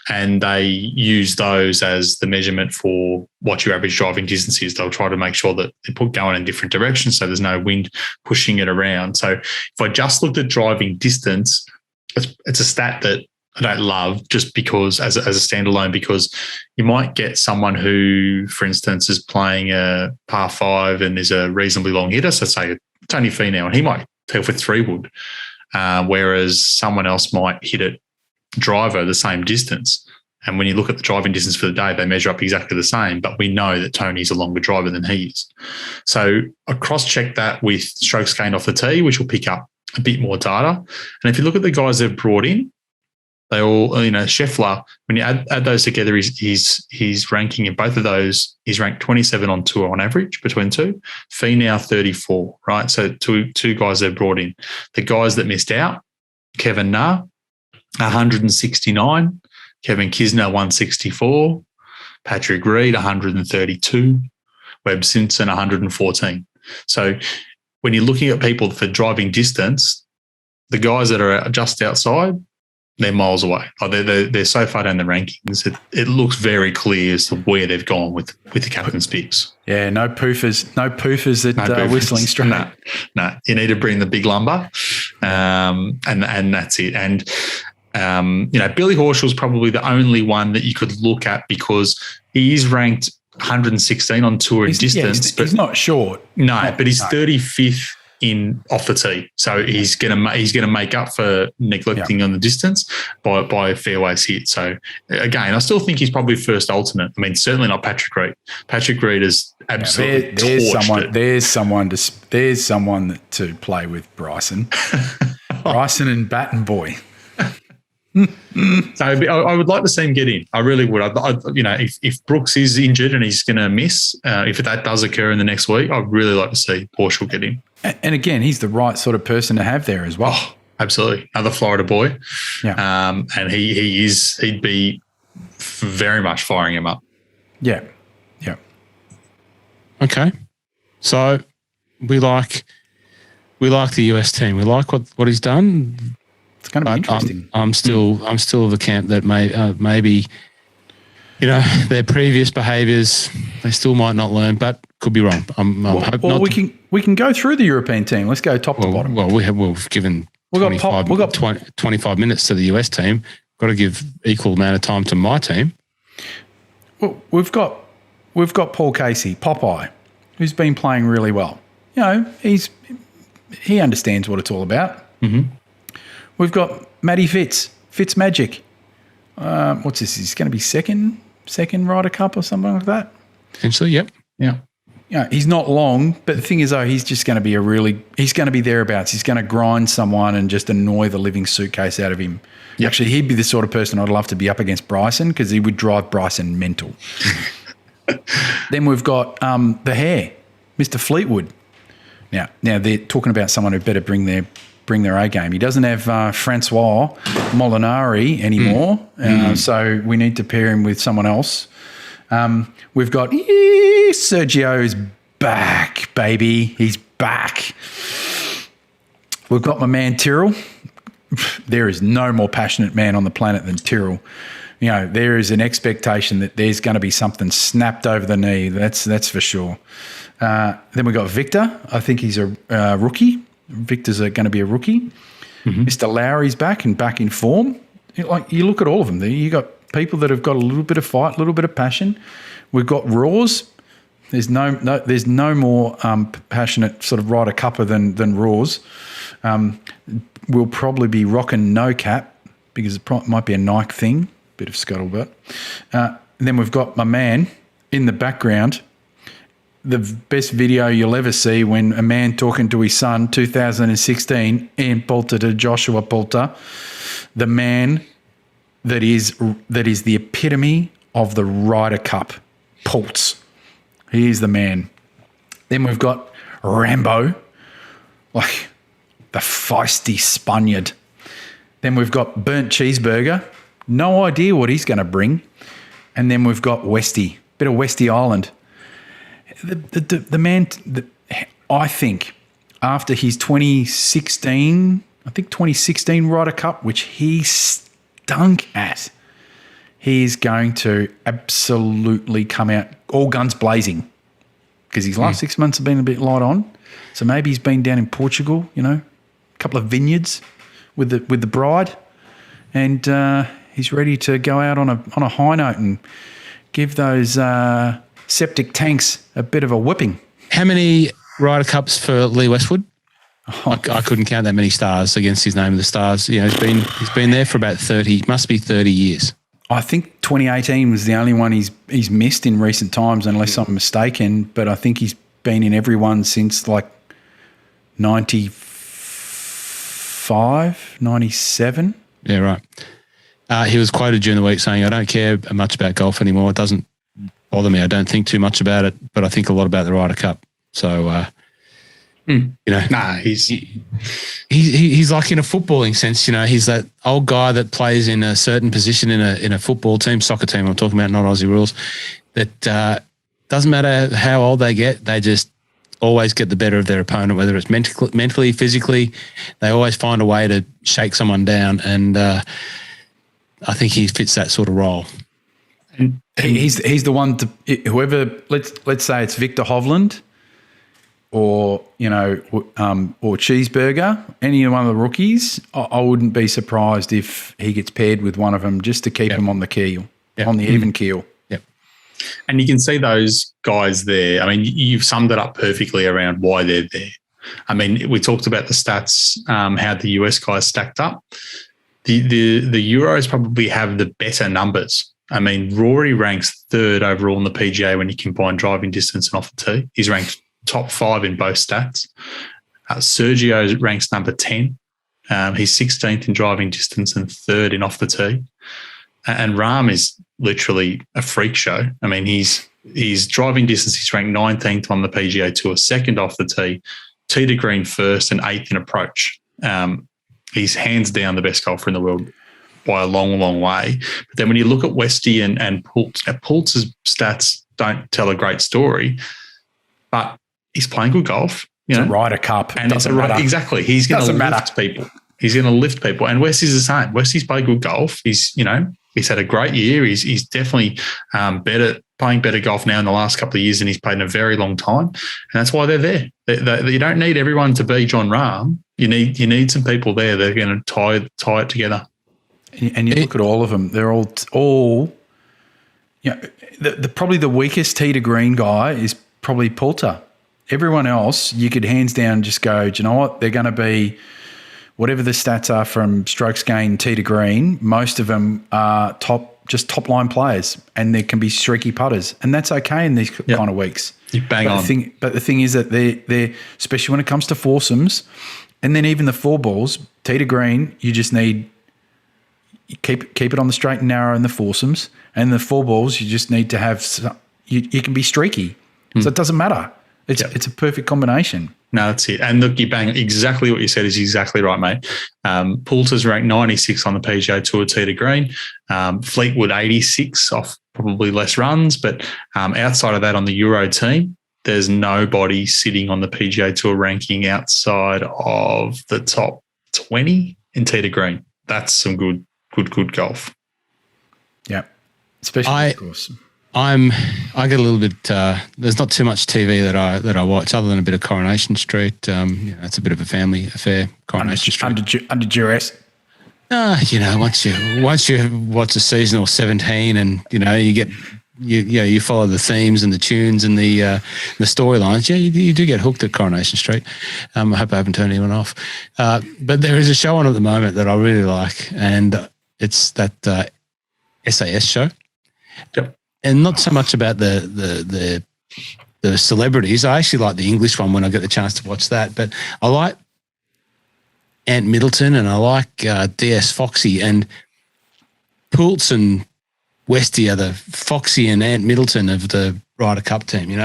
and they use those as the measurement for what your average driving distance is. They'll try to make sure that they put going in different directions so there's no wind pushing it around. So if I just looked at driving distance, it's a stat that I don't love just because as a standalone, because you might get someone who, for instance, is playing a par 5 and is a reasonably long hitter. So say Tony Finau, and he might tee for 3 wood, whereas someone else might hit it driver the same distance. And when you look at the driving distance for the day, they measure up exactly the same, but we know that Tony's a longer driver than he is. So I cross-check that with strokes gained off the tee, which will pick up a bit more data. And if you look at the guys they've brought in, they all, Scheffler, when you add those together, he's ranking in both of those, he's ranked 27 on tour on average between two. Finau 34, right? So two guys they've brought in. The guys that missed out, Kevin Na, 169, Kevin Kisner, 164, Patrick Reed, 132, Webb Simpson, 114. So when you're looking at people for driving distance, the guys that are just outside, they're miles away. They're so far down the rankings. It looks very clear as to where they've gone with the captain's picks. Yeah, no poofers at Whistling Straits. No, you need to bring the big lumber, and that's it. And Billy Horschel's probably the only one that you could look at because he is ranked 116 on tour in distance. But he's not short. No, but he's 35th in off the tee, so he's gonna make up for neglecting on the distance by fairways hit. So again, I still think he's probably first alternate. I mean, certainly not Patrick Reed. Patrick Reed is absolutely there's someone to play with Bryson, Bryson and Batten Boy. So I would like to see him get in. I really would. If Brooks is injured and he's going to miss, if that does occur in the next week, I'd really like to see Horschel get in. And again, he's the right sort of person to have there as well. Oh, absolutely, another Florida boy. Yeah, and he'd be very much firing him up. Yeah. Okay, so we like the US team. We like what he's done. It's going to be interesting. I'm still of the camp that maybe their previous behaviours they still might not learn, but could be wrong. We can go through the European team. Let's go top to bottom. Well, we've given 25 minutes to the US team. Got to give equal amount of time to my team. Well, we've got Paul Casey, Popeye, who's been playing really well. He understands what it's all about. Mm-hmm. We've got Matty Fitzmagic. What's this? He's going to be second Ryder Cup or something like that. Potentially, yep. Yeah. He's not long, but the thing is, though, he's just going to be he's going to be thereabouts. He's going to grind someone and just annoy the living suitcase out of him. Yep. Actually, he'd be the sort of person I'd love to be up against Bryson because he would drive Bryson mental. Then we've got the Hare, Mr. Fleetwood. Now they're talking about someone who better bring their bring their A game. He doesn't have Francois Molinari anymore, so we need to pair him with someone else. We've got Sergio's back, baby. He's back. We've got my man Tyrrell. There is no more passionate man on the planet than Tyrrell. You know, there is an expectation that there's going to be something snapped over the knee. That's for sure. Then we've got Victor. I think he's a rookie. Victor's going to be a rookie. Mr. Lowry's back and back in form. You look at all of them there. You got people that have got a little bit of fight, a little bit of passion. We've got Raws. There's no more passionate sort of Ryder Cupper than Raws. We'll probably be rocking no cap because it might be a Nike thing. Bit of scuttlebutt. Then we've got my man in the background. The best video you'll ever see when a man talking to his son, 2016, Ian Poulter to Joshua Poulter, the man that is the epitome of the Ryder Cup, Poults. He is the man. Then we've got Rambo, like the feisty Spaniard. Then we've got Burnt Cheeseburger. No idea what he's going to bring. And then we've got Westy, bit of Westy Island. The man, I think, after his 2016 Ryder Cup, which he stunk at, he is going to absolutely come out all guns blazing because his last 6 months have been a bit light on. So maybe he's been down in Portugal, a couple of vineyards with the bride, and he's ready to go out on a high note and give those septic tanks a bit of a whipping. How many Ryder Cups for Lee Westwood? I couldn't count that many stars against his name of the stars. He's been there for about 30 years. I think 2018 was the only one he's missed in recent times, unless I'm mistaken. But I think he's been in every one since like 95, 97. Yeah, right. He was quoted during the week saying, "I don't care much about golf anymore. It doesn't bother me. I don't think too much about it, but I think a lot about the Ryder Cup." So, he's like in a footballing sense. He's that old guy that plays in a certain position in a football team, soccer team. I'm talking about, not Aussie rules. That doesn't matter how old they get, they just always get the better of their opponent, whether it's mentally, physically. They always find a way to shake someone down, and I think he fits that sort of role. And he's the one to whoever. Let's say it's Victor Hovland, or Cheeseburger, any one of the rookies. I wouldn't be surprised if he gets paired with one of them just to keep him on the keel, on the even keel. Yep. And you can see those guys there. I mean, you've summed it up perfectly around why they're there. I mean, we talked about the stats, how the US guys stacked up. The Euros probably have the better numbers. I mean, Rory ranks third overall in the PGA when you combine driving distance and off the tee. He's ranked top 5 in both stats. Sergio ranks number 10. He's 16th in driving distance and 3rd in off the tee. And Rahm is literally a freak show. I mean, he's driving distance, he's ranked 19th on the PGA Tour, 2nd off the tee to green 1st and 8th in approach. He's hands down the best golfer in the world by a long, long way. But then when you look at Westy and Poults' stats don't tell a great story, but he's playing good golf. It's a Ryder Cup. And it's exactly. He's going to lift people. He's going to lift people. And Westy's the same. Westy's played good golf. He's had a great year. He's definitely playing better golf now in the last couple of years than he's played in a very long time. And that's why they're there. You don't need everyone to be John Rahm. You need some people there that are going to tie it together. And you look at all of them; they're all. Probably the weakest tee to green guy is probably Poulter. Everyone else, you could hands down just go, do you know what? They're going to be whatever the stats are from strokes gained tee to green. Most of them are top line players, and there can be streaky putters, and that's okay in these kind of weeks. You bang on. But the thing is that they're especially when it comes to foursomes, and then even the 4 balls tee to green, you just need. Keep it on the straight and narrow in the foursomes, and the 4 balls you just need to have. You can be streaky, so it doesn't matter. It's a perfect combination. No, that's it. And look, you bang exactly what you said is exactly right, mate. Poulter's ranked 96 on the PGA Tour tee to green. Fleetwood 86 off probably less runs, but outside of that on the Euro team, there's nobody sitting on the PGA Tour ranking outside of the top 20 in tee to green. That's some good golf. Yeah, especially of course. I get a little bit. There's not too much TV that I watch other than a bit of Coronation Street. It's a bit of a family affair. Coronation Street under duress. Once you watch a season or 17, and you follow the themes and the tunes and the storylines. Yeah, you do get hooked at Coronation Street. I hope I haven't turned anyone off. But there is a show on at the moment that I really like, and it's that SAS show. Yep. And not so much about the celebrities. I actually like the English one when I get the chance to watch that. But I like Ant Middleton and I like DS Foxy, and Poults and Westy are the Foxy and Ant Middleton of the Ryder Cup team. You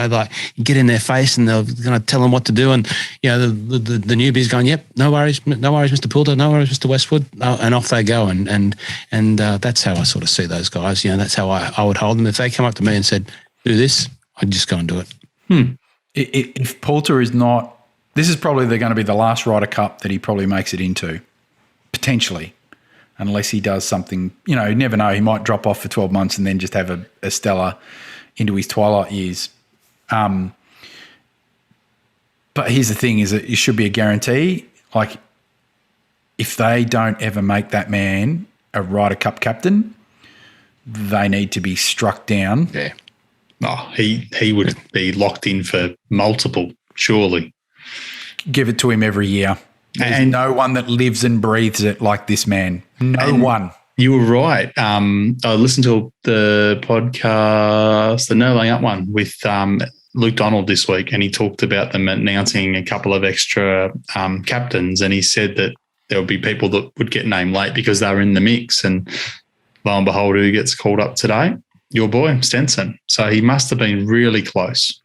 get in their face and they're going to tell them what to do, and the newbies going, "Yep, no worries, Mr. Poulter, no worries, Mr. Westwood," and off they go. And that's how I sort of see those guys. That's how I would hold them. If they come up to me and said, "Do this," I'd just go and do it. If Poulter is not, this is probably going to be the last Ryder Cup that he probably makes it into, potentially. Unless he does something, you never know. He might drop off for 12 months and then just have a stellar into his twilight years. But here's the thing is that it should be a guarantee. Like, if they don't ever make that man a Ryder Cup captain, they need to be struck down. Yeah. Oh, he would be locked in for multiple, surely. Give it to him every year. There's no one that lives and breathes it like this man. No one. You were right. I listened to the podcast, the No Laying Up one, with Luke Donald this week, and he talked about them announcing a couple of extra captains, and he said that there would be people that would get named late because they were in the mix, and lo and behold, who gets called up today? Your boy, Stenson. So he must have been really close.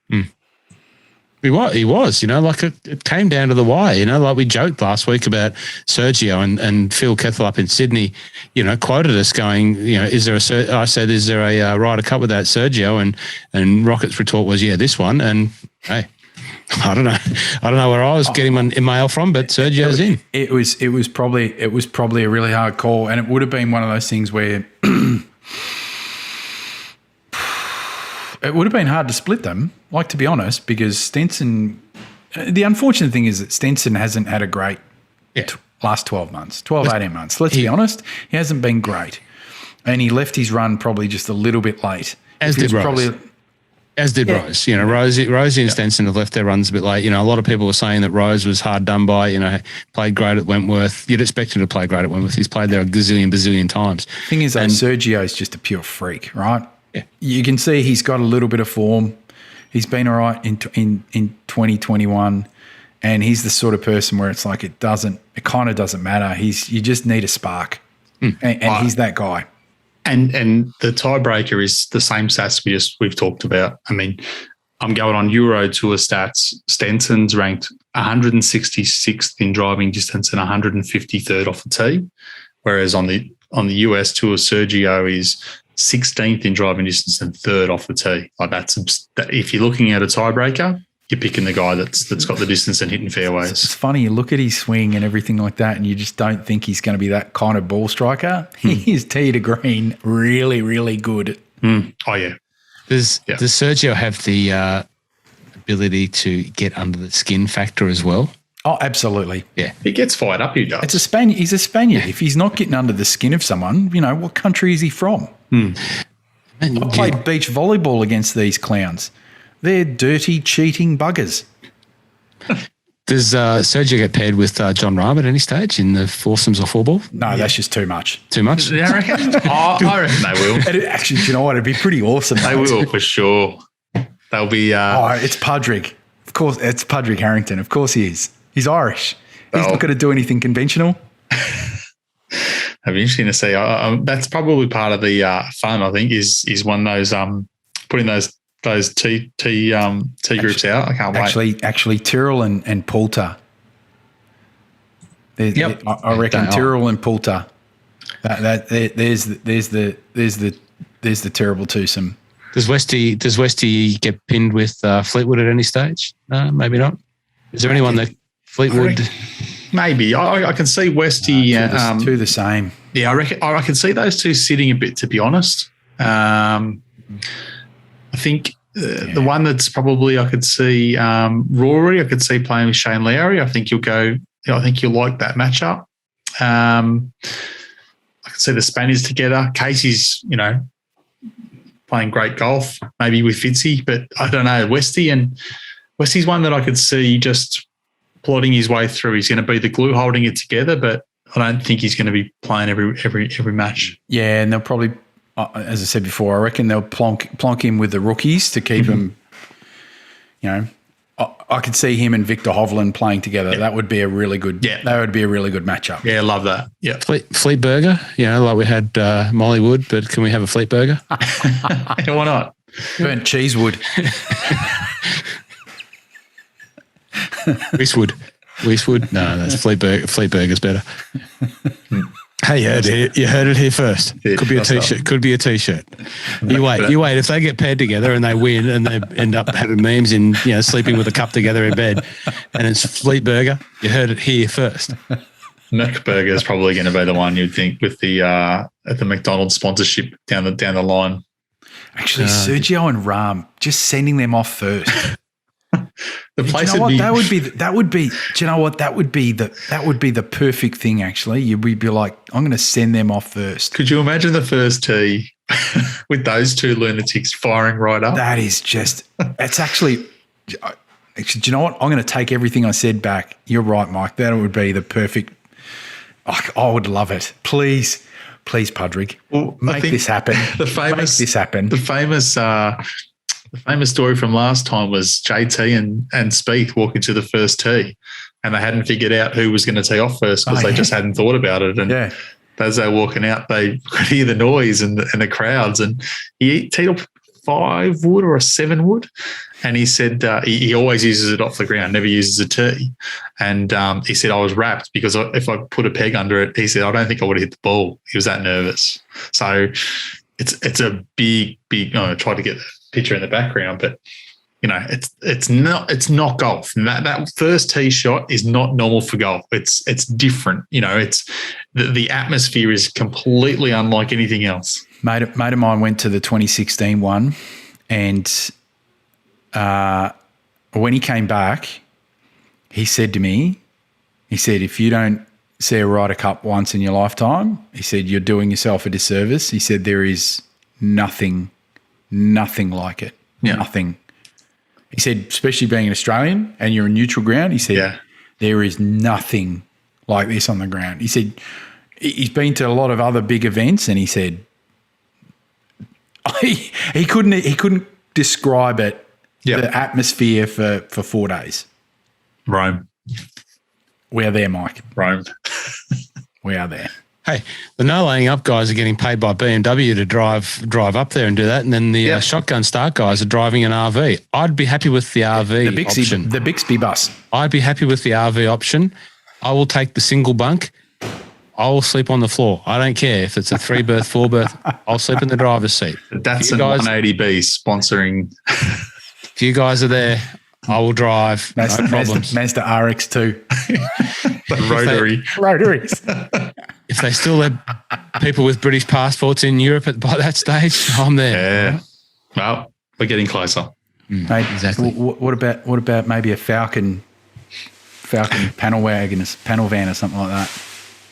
He was, it came down to the wire, like we joked last week about Sergio and Phil Kethel up in Sydney, quoted us going, is there a Ryder Cup without Sergio? And Rocket's retort was, yeah, this one. And hey, I don't know where I was getting my email from, but Sergio's in. It was probably a really hard call, and it would have been one of those things where it would have been hard to split them, to be honest, because Stenson, the unfortunate thing is that Stenson hasn't had a great last 12 months, 18 months. Let's be honest. He hasn't been great. And he left his run probably just a little bit late. As did Rose. Rosie and Stenson have left their runs a bit late. A lot of people were saying that Rose was hard done by, played great at Wentworth. You'd expect him to play great at Wentworth. He's played there a bazillion times. The thing is, Sergio's just a pure freak, right? Yeah. You can see he's got a little bit of form. He's been all right in 2021, and he's the sort of person where it's like it kind of doesn't matter. You just need a spark, and he's that guy. And the tiebreaker is the same stats we've talked about. I mean, I'm going on Euro Tour stats. Stenson's ranked 166th in driving distance and 153rd off the tee, whereas on the US Tour, Sergio is 16th in driving distance and 3rd off the tee. If you're looking at a tiebreaker, you're picking the guy that's got the distance and hitting fairways. It's funny, you look at his swing and everything like that, and you just don't think he's going to be that kind of ball striker. He's tee to green really, really good. Oh, yeah. Does Sergio have the ability to get under the skin factor as well? Oh, absolutely. Yeah. He gets fired up, he does. It's a Spaniard. He's a Spaniard. If he's not getting under the skin of someone, what country is he from? I played beach volleyball against these clowns. They're dirty, cheating buggers. Does Sergio get paired with John Rahm at any stage in the foursomes or four ball? No, that's just too much. Too much? I reckon. I reckon they will. Actually, do you know what? It'd be pretty awesome. They will, for sure. They'll be... it's Pudrick. Of course, it's Pudrick Harrington. Of course he is. He's Irish. He's not going to do anything conventional. It'd be interesting to see. That's probably part of the fun, I think, is one of those putting those those T groups out. I can't wait. Actually, Tyrrell and Poulter. Yep. I reckon Tyrrell and Poulter. There's the terrible twosome. Does Westy get pinned with Fleetwood at any stage? Maybe not. Is there anyone that Fleetwood? Maybe I can see Westy. Two the same. Yeah, I can see those two sitting a bit. To be honest, I think the one that's probably I could see Rory. I could see playing with Shane Lowry. I think you'll like that matchup. I can see the Spaniards together. Casey's, playing great golf, maybe with Fitzy, but I don't know. Westy's one that I could see just plodding his way through. He's going to be the glue holding it together, but I don't think he's going to be playing every match. Yeah, and they'll probably, as I said before, I reckon they'll plonk him with the rookies to keep him. I could see him and Victor Hovland playing together. Yeah. That would be a really good. Yeah. That would be a really good matchup. Yeah, love that. Yeah, Fleet Burger. Like we had Molly Wood, but can we have a Fleet Burger? Yeah, why not? Burnt cheesewood. Weiswood. No, that's Fleet Burger. Fleet Burger's better. Hey, you heard it here first. Could be a T-shirt. Could be a T-shirt. You wait. If they get paired together and they win and they end up having memes in, sleeping with a cup together in bed, and it's Fleet Burger, you heard it here first. Mac Burger is probably going to be the one you'd think with the at the McDonald's sponsorship down the line. Actually, Sergio and Rahm, just sending them off first. The place that would be the perfect thing. Actually, we'd be like, I'm going to send them off first. Could you imagine the first tee with those two lunatics firing right up? That is just. It's actually. Do you know what? I'm going to take everything I said back. You're right, Mike. That would be the perfect. I would love it. Please, Pudrig, make this happen. Make this happen. The famous story from last time was JT and Spieth walking to the first tee, and they hadn't figured out who was going to tee off first because they just hadn't thought about it. And as they're walking out, they could hear the noise and the crowds. And he teed off 5 wood or a 7 wood, and he said he always uses it off the ground, never uses a tee. And he said, I was wrapped because if I put a peg under it, he said, I don't think I would have hit the ball. He was that nervous. So it's a big. I tried to get the picture in the background, but it's not golf. And that first tee shot is not normal for golf. It's different. It's the atmosphere is completely unlike anything else. Mate of mine went to the 2016 one, and when he came back, he said to me, if you don't see a Ryder Cup once in your lifetime, he said, you're doing yourself a disservice. He said, there is nothing like it. Yeah. Nothing. He said, especially being an Australian and you're a neutral ground, he said, there is nothing like this on the ground. He said, he's been to a lot of other big events, and he said, he couldn't describe it, the atmosphere for 4 days. Rome. We are there, Mike. Rome. We are there. Hey, the no laying up guys are getting paid by BMW to drive up there and do that, and then the shotgun start guys are driving an RV. I'd be happy with the RV option. The Bixby bus. I'd be happy with the RV option. I will take the single bunk. I will sleep on the floor. I don't care if it's a 3-berth, 4-berth. I'll sleep in the driver's seat. That's a 180B sponsoring. If you guys are there, I will drive. No problems. Mazda RX-2. Rotaries. If they still have people with British passports in Europe by that stage, I'm there. Yeah. Well, we're getting closer. Mate, exactly. What about maybe a Falcon panel van or something like that?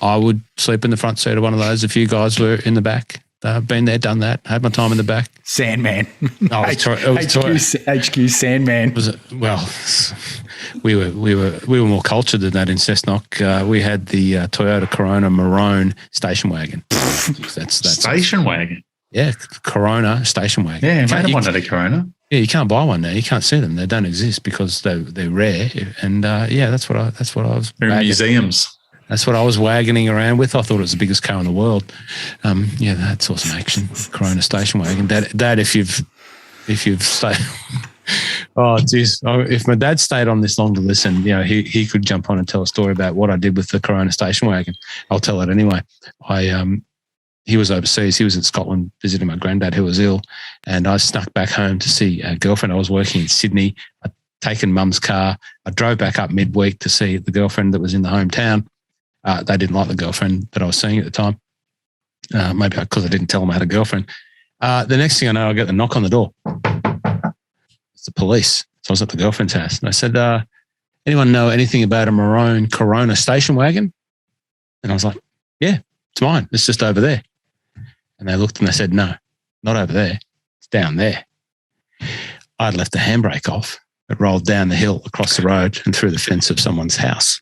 I would sleep in the front seat of one of those if you guys were in the back. Been there, done that. Had my time in the back. Sandman. No, HQ Sandman. We were more cultured than that in Cessnock. We had the Toyota Corona Maroon station wagon. That's station wagon. Yeah, Corona station wagon. Yeah, made one at a Corona. Yeah, you can't buy one now. You can't see them. They don't exist because they're rare. And that's what I was. They're in museums. That's what I was wagoning around with. I thought it was the biggest car in the world. That's awesome action. Corona station wagon. That if you've if you've stayed. Oh, geez. If my dad stayed on this long to listen, he could jump on and tell a story about what I did with the Corona station wagon. I'll tell it anyway. He was overseas. He was in Scotland visiting my granddad who was ill, and I snuck back home to see a girlfriend. I was working in Sydney. I'd taken mum's car. I drove back up midweek to see the girlfriend that was in the hometown. They didn't like the girlfriend that I was seeing at the time. Maybe because I didn't tell them I had a girlfriend. The next thing I know, I get the knock on the door. It's the police. So I was at the girlfriend's house, and I said, anyone know anything about a maroon Corona station wagon? And I was like, yeah, it's mine. It's just over there. And they looked and they said, no, not over there. It's down there. I'd left the handbrake off. It rolled down the hill across the road and through the fence of someone's house.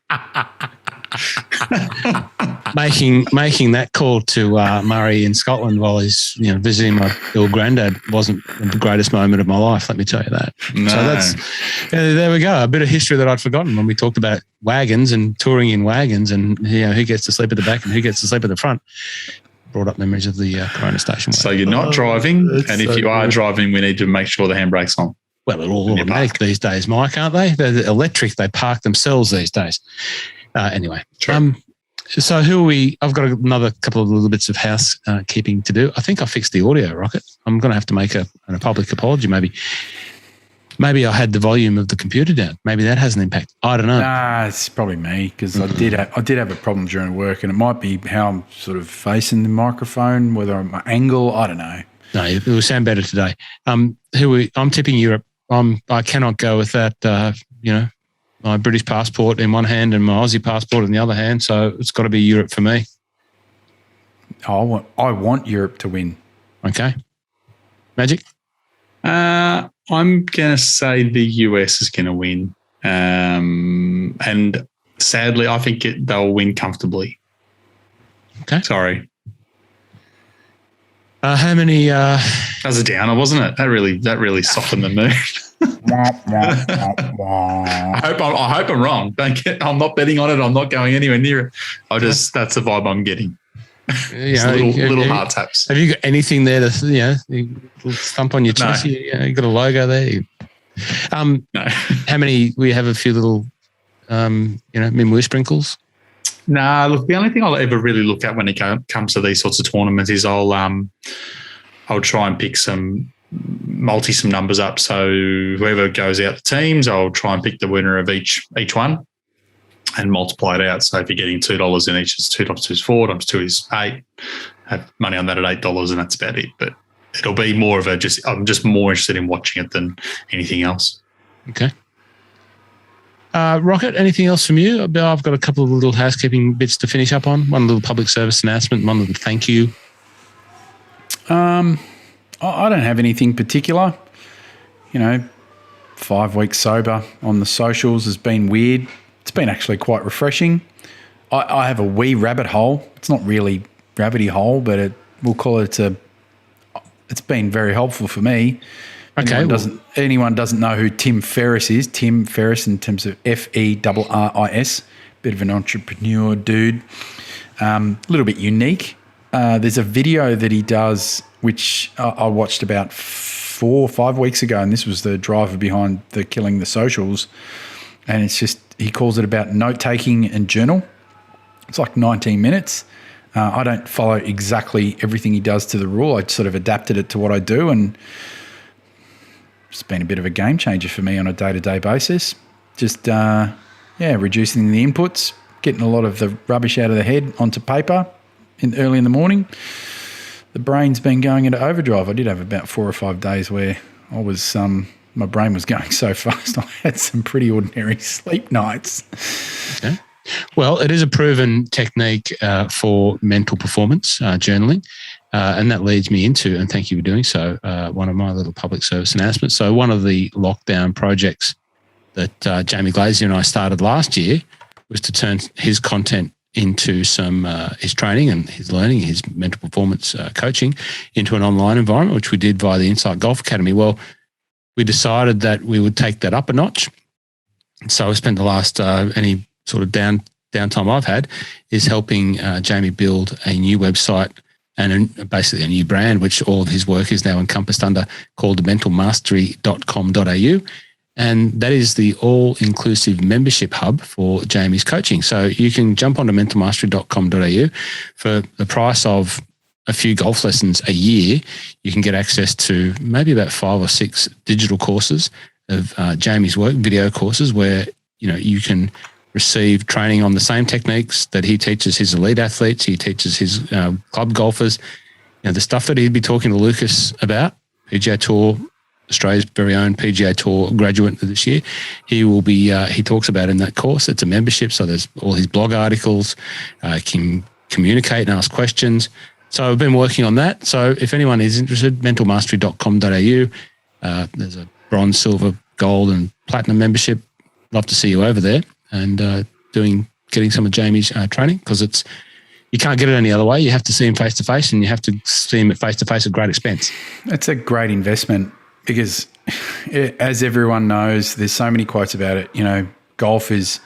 making that call to Murray in Scotland while he's visiting my ill granddad wasn't the greatest moment of my life, let me tell you that. No. So there we go, a bit of history that I'd forgotten when we talked about wagons and touring in wagons and who gets to sleep at the back and who gets to sleep at the front. Brought up memories of the Corona station wagon. So you're not driving, and if you are driving, we need to make sure the handbrake's on. Well, they're all automatic these days, Mike, aren't they? They're electric. They park themselves these days. Anyway, True. So who are we? I've got another couple of little bits of housekeeping to do. I think I fixed the audio, Rocket. I'm going to have to make a public apology. Maybe I had the volume of the computer down. Maybe that has an impact. I don't know. Nah, it's probably me because I did have a problem during work, and it might be how I'm sort of facing the microphone, whether I'm my angle. I don't know. No, it will sound better today. I'm tipping Europe. I cannot go with that. My British passport in one hand and my Aussie passport in the other hand. So it's got to be Europe for me. I want Europe to win. Okay. Magic? I'm going to say the US is going to win. And sadly, I think they'll win comfortably. Okay. Sorry. How many? That was a downer, wasn't it? That really softened the mood. I hope I'm wrong. I'm not betting on it. I'm not going anywhere near it. That's the vibe I'm getting. Little heart taps. Have you got anything there to thump on your chest? No. You got a logo there. No. How many? We have a few little, Mimwoo sprinkles. Nah, look, the only thing I'll ever really look at when it comes to these sorts of tournaments is I'll try and pick some numbers up. So whoever goes out the teams, I'll try and pick the winner of each one and multiply it out. So if you're getting $2 in each, it's 2 times 2 is 4 times 2 is 8. Have money on that at $8 and that's about it. But it'll be more of I'm just more interested in watching it than anything else. Okay. Rocket, anything else from you? I've got a couple of little housekeeping bits to finish up on. One little public service announcement, one little thank you. I don't have anything particular. 5 weeks sober on the socials has been weird. It's been actually quite refreshing. I have a wee rabbit hole. It's not really rabbity hole, but we'll call it it's been very helpful for me. Okay. Anyone doesn't know who Tim Ferriss is. Tim Ferriss in terms of Ferris, bit of an entrepreneur dude. A little bit unique. There's a video that he does, which I watched about 4 or 5 weeks ago, and this was the driver behind the Killing the Socials. And it's just, he calls it about note-taking and journal. It's like 19 minutes. I don't follow exactly everything he does to the rule. I sort of adapted it to what I do, and it's been a bit of a game changer for me on a day-to-day basis. Just, reducing the inputs, getting a lot of the rubbish out of the head onto paper early in the morning. The brain's been going into overdrive. I did have about 4 or 5 days where I was, my brain was going so fast. I had some pretty ordinary sleep nights. Okay. Well, it is a proven technique for mental performance, journaling. And that leads me into, and thank you for doing so, one of my little public service announcements. So one of the lockdown projects that Jamie Glazier and I started last year was to turn his content into some his training and his learning, his mental performance coaching into an online environment, which we did via the Insight Golf Academy. Well, we decided that we would take that up a notch. So I spent the last any sort of downtime I've had is helping Jamie build a new website and basically a new brand, which all of his work is now encompassed under, called mentalmastery.com.au. And that is the all-inclusive membership hub for Jamie's coaching. So you can jump onto mentalmastery.com.au for the price of a few golf lessons a year. You can get access to maybe about 5 or 6 digital courses of Jamie's work, video courses, where you can receive training on the same techniques that he teaches his elite athletes. He teaches his club golfers. The stuff that he'd be talking to Lucas about, PGA Tour, Australia's very own PGA Tour graduate this year, he talks about in that course. It's a membership, so there's all his blog articles, can communicate and ask questions. So I've been working on that. So if anyone is interested, mentalmastery.com.au, there's a bronze, silver, gold and platinum membership. Love to see you over there and getting some of Jamie's training, because you can't get it any other way. You have to see him face to face, and you have to see him face to face at great expense. It's a great investment because, as everyone knows, there's so many quotes about it. Golf is,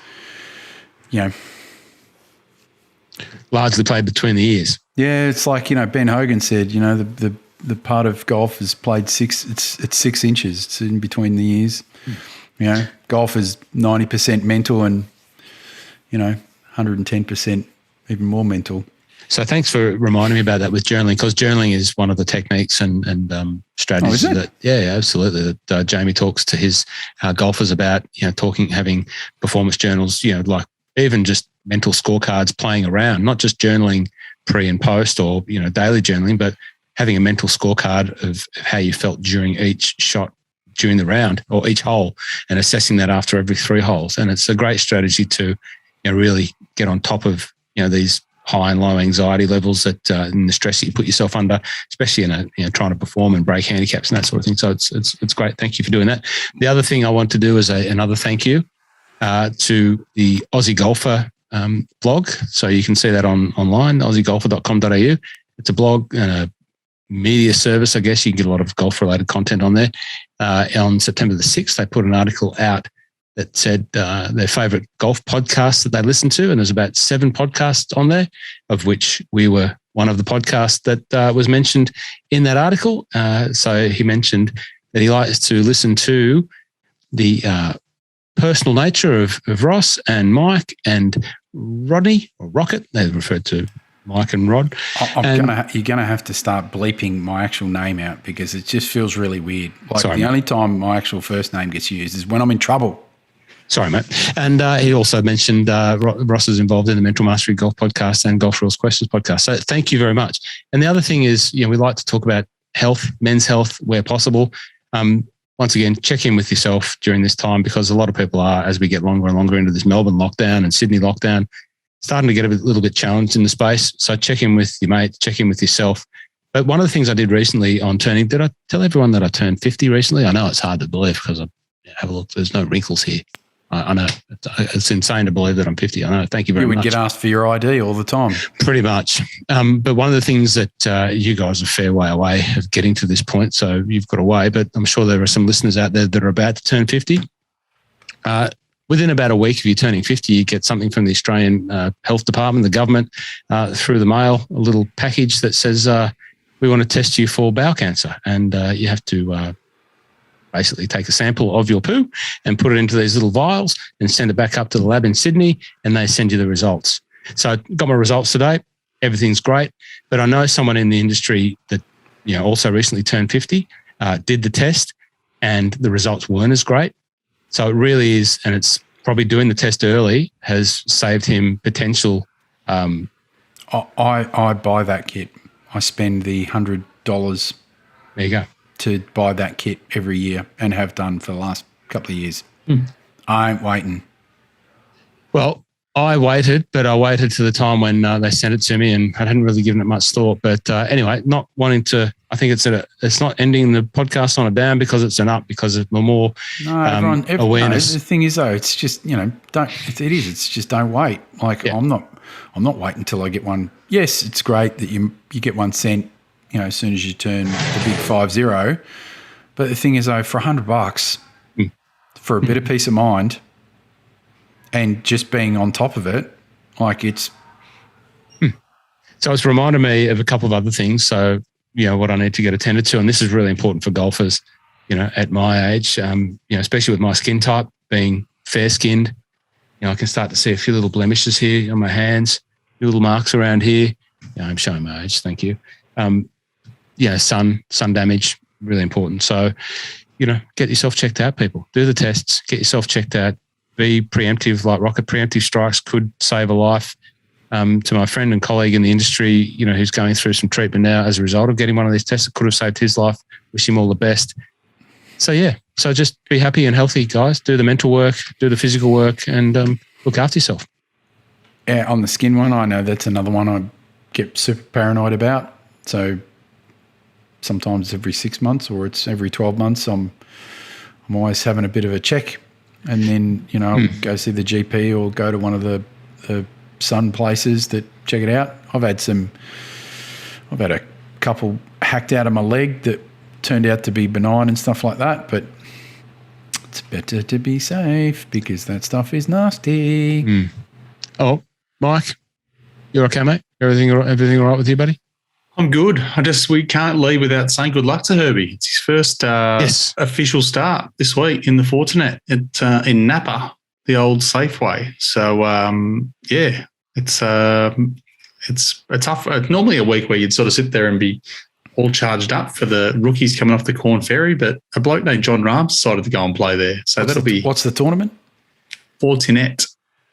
largely played between the ears. Yeah, it's like, Ben Hogan said, the part of golf is played it's 6 inches. It's in between the ears. Golf is 90% mental and, 110% even more mental. So thanks for reminding me about that with journaling, because journaling is one of the techniques and strategies absolutely, that Jamie talks to his golfers about, having performance journals, like even just mental scorecards, playing around, not just journaling pre and post or, daily journaling, but having a mental scorecard of how you felt during each shot during the round or each hole, and assessing that after every 3 holes. And it's a great strategy to, really get on top of, these high and low anxiety levels that and the stress that you put yourself under, especially in trying to perform and break handicaps and that sort of thing. So it's great. Thank you for doing that. The other thing I want to do is another thank you to the Aussie Golfer blog. So you can see that online, aussiegolfer.com.au. It's a blog and a media service, I guess. You can get a lot of golf-related content on there. On September the 6th, they put an article out that said their favourite golf podcasts that they listen to, and there's about 7 podcasts on there, of which we were one of the podcasts that was mentioned in that article. So he mentioned that he likes to listen to the personal nature of Ross and Mike and Rodney, or Rocket. They referred to Mike and Rod. You're gonna have to start bleeping my actual name out, because it just feels really weird. The only time my actual first name gets used is when I'm in trouble. Sorry, mate. And he also mentioned Ross is involved in the Mental Mastery Golf Podcast and Golf Rules Questions Podcast. So thank you very much. And the other thing is, we like to talk about health, men's health, where possible. Once again, check in with yourself during this time, because a lot of people are, as we get longer and longer into this Melbourne lockdown and Sydney lockdown, starting to get a little bit challenged in the space. So check in with your mates, check in with yourself. But one of the things I did recently on turning, did I tell everyone that I turned 50 recently? I know it's hard to believe, because I have a look, there's no wrinkles here. I know. It's insane to believe that I'm 50. I know. Thank you very much. You would get asked for your ID all the time. Pretty much. But one of the things that you guys are a fair way away of getting to this point, so you've got away, but I'm sure there are some listeners out there that are about to turn 50. Within about a week of you turning 50, you get something from the Australian Health Department, the government, through the mail, a little package that says, we want to test you for bowel cancer. And you have to basically take a sample of your poo and put it into these little vials and send it back up to the lab in Sydney, and they send you the results. So I got my results today. Everything's great. But I know someone in the industry that, also recently turned 50, did the test, and the results weren't as great. So it really is, and it's probably doing the test early has saved him potential. I buy that kit. I spend the $100. There you go. To buy that kit every year, and have done for the last couple of years. I ain't waiting. Well, I waited to the time when they sent it to me, and I hadn't really given it much thought. But anyway, not wanting to, I think it's not ending the podcast on a down, because it's an up, because of more awareness. The thing is, though, it's just, it's just don't wait. I'm not waiting until I get one. Yes, it's great that you get one sent, as soon as you turn the big 50. But the thing is, though, for $100, for a bit of peace of mind and just being on top of it, it's... So it's reminded me of a couple of other things. So, what I need to get attended to, and this is really important for golfers, at my age, especially with my skin type being fair-skinned, I can start to see a few little blemishes here on my hands, little marks around here. I'm showing my age, thank you. Sun damage, really important. So, get yourself checked out, people. Do the tests, get yourself checked out, be preemptive, like rocket preemptive strikes could save a life. To my friend and colleague in the industry, who's going through some treatment now as a result of getting one of these tests that could have saved his life, wish him all the best. So just be happy and healthy, guys. Do the mental work, do the physical work, and look after yourself. Yeah, on the skin one, I know that's another one I get super paranoid about. So sometimes every 6 months or it's every 12 months, I'm always having a bit of a check, and then I'll go see the GP or go to one of the sun places that check it out. I've had a couple hacked out of my leg that turned out to be benign and stuff like that, but it's better to be safe because that stuff is nasty. Oh, Mike, you're okay, mate? Everything all right with you, buddy? I'm good. We can't leave without saying good luck to Herbie. It's his first official start this week in the Fortinet in Napa, the old Safeway. So it's a tough. Normally a week where you'd sort of sit there and be all charged up for the rookies coming off the Corn Ferry, but a bloke named John Rahm decided to go and play there. So what's the tournament? Fortinet.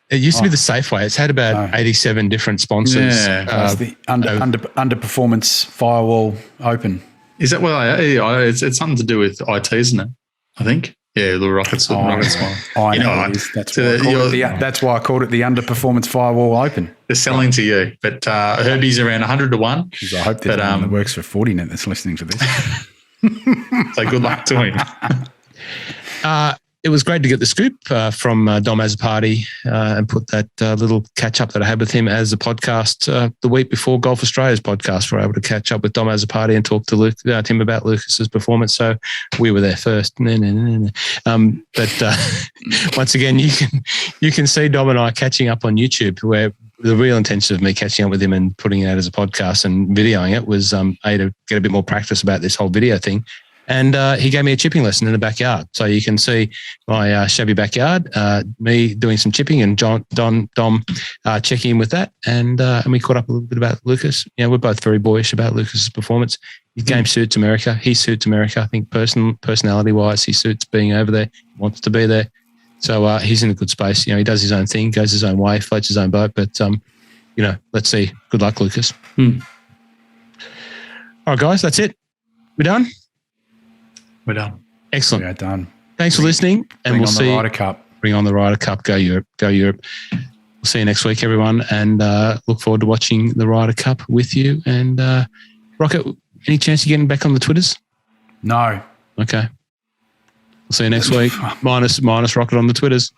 It used to be the Safeway. It's had about 87 different sponsors. Yeah. It's the underperformance firewall open. Is that it's something to do with IT, isn't it? I think. Yeah, the Rockets. I know it is. That's why I called it the underperformance firewall open. They're selling to you, but Herbie's around 100 to 1. I hope there's one that works for Fortinet that's listening to this. So good luck to him. It was great to get the scoop from Dom Azzopardi and put that little catch up that I had with him as a podcast the week before Golf Australia's podcast. We were able to catch up with Dom Azzopardi and talk to Tim about Lucas's performance. So we were there first. But once again, you can see Dom and I catching up on YouTube, where the real intention of me catching up with him and putting it out as a podcast and videoing it was to get a bit more practice about this whole video thing. And he gave me a chipping lesson in the backyard. So you can see my shabby backyard, me doing some chipping and Dom checking in with that. And we caught up a little bit about Lucas. We're both very boyish about Lucas's performance. His game suits America. He suits America. I think personality-wise, he suits being over there, wants to be there. So he's in a good space. He does his own thing, goes his own way, floats his own boat. But, let's see. Good luck, Lucas. All right, guys, that's it. We're done? We're done. Excellent. We are done. Thanks for listening. And we'll see. Bring on the Ryder Cup. Go Europe. Go Europe. We'll see you next week, everyone. And look forward to watching the Ryder Cup with you. And Rocket, any chance of getting back on the Twitters? No. Okay. We'll see you next week. Minus Rocket on the Twitters.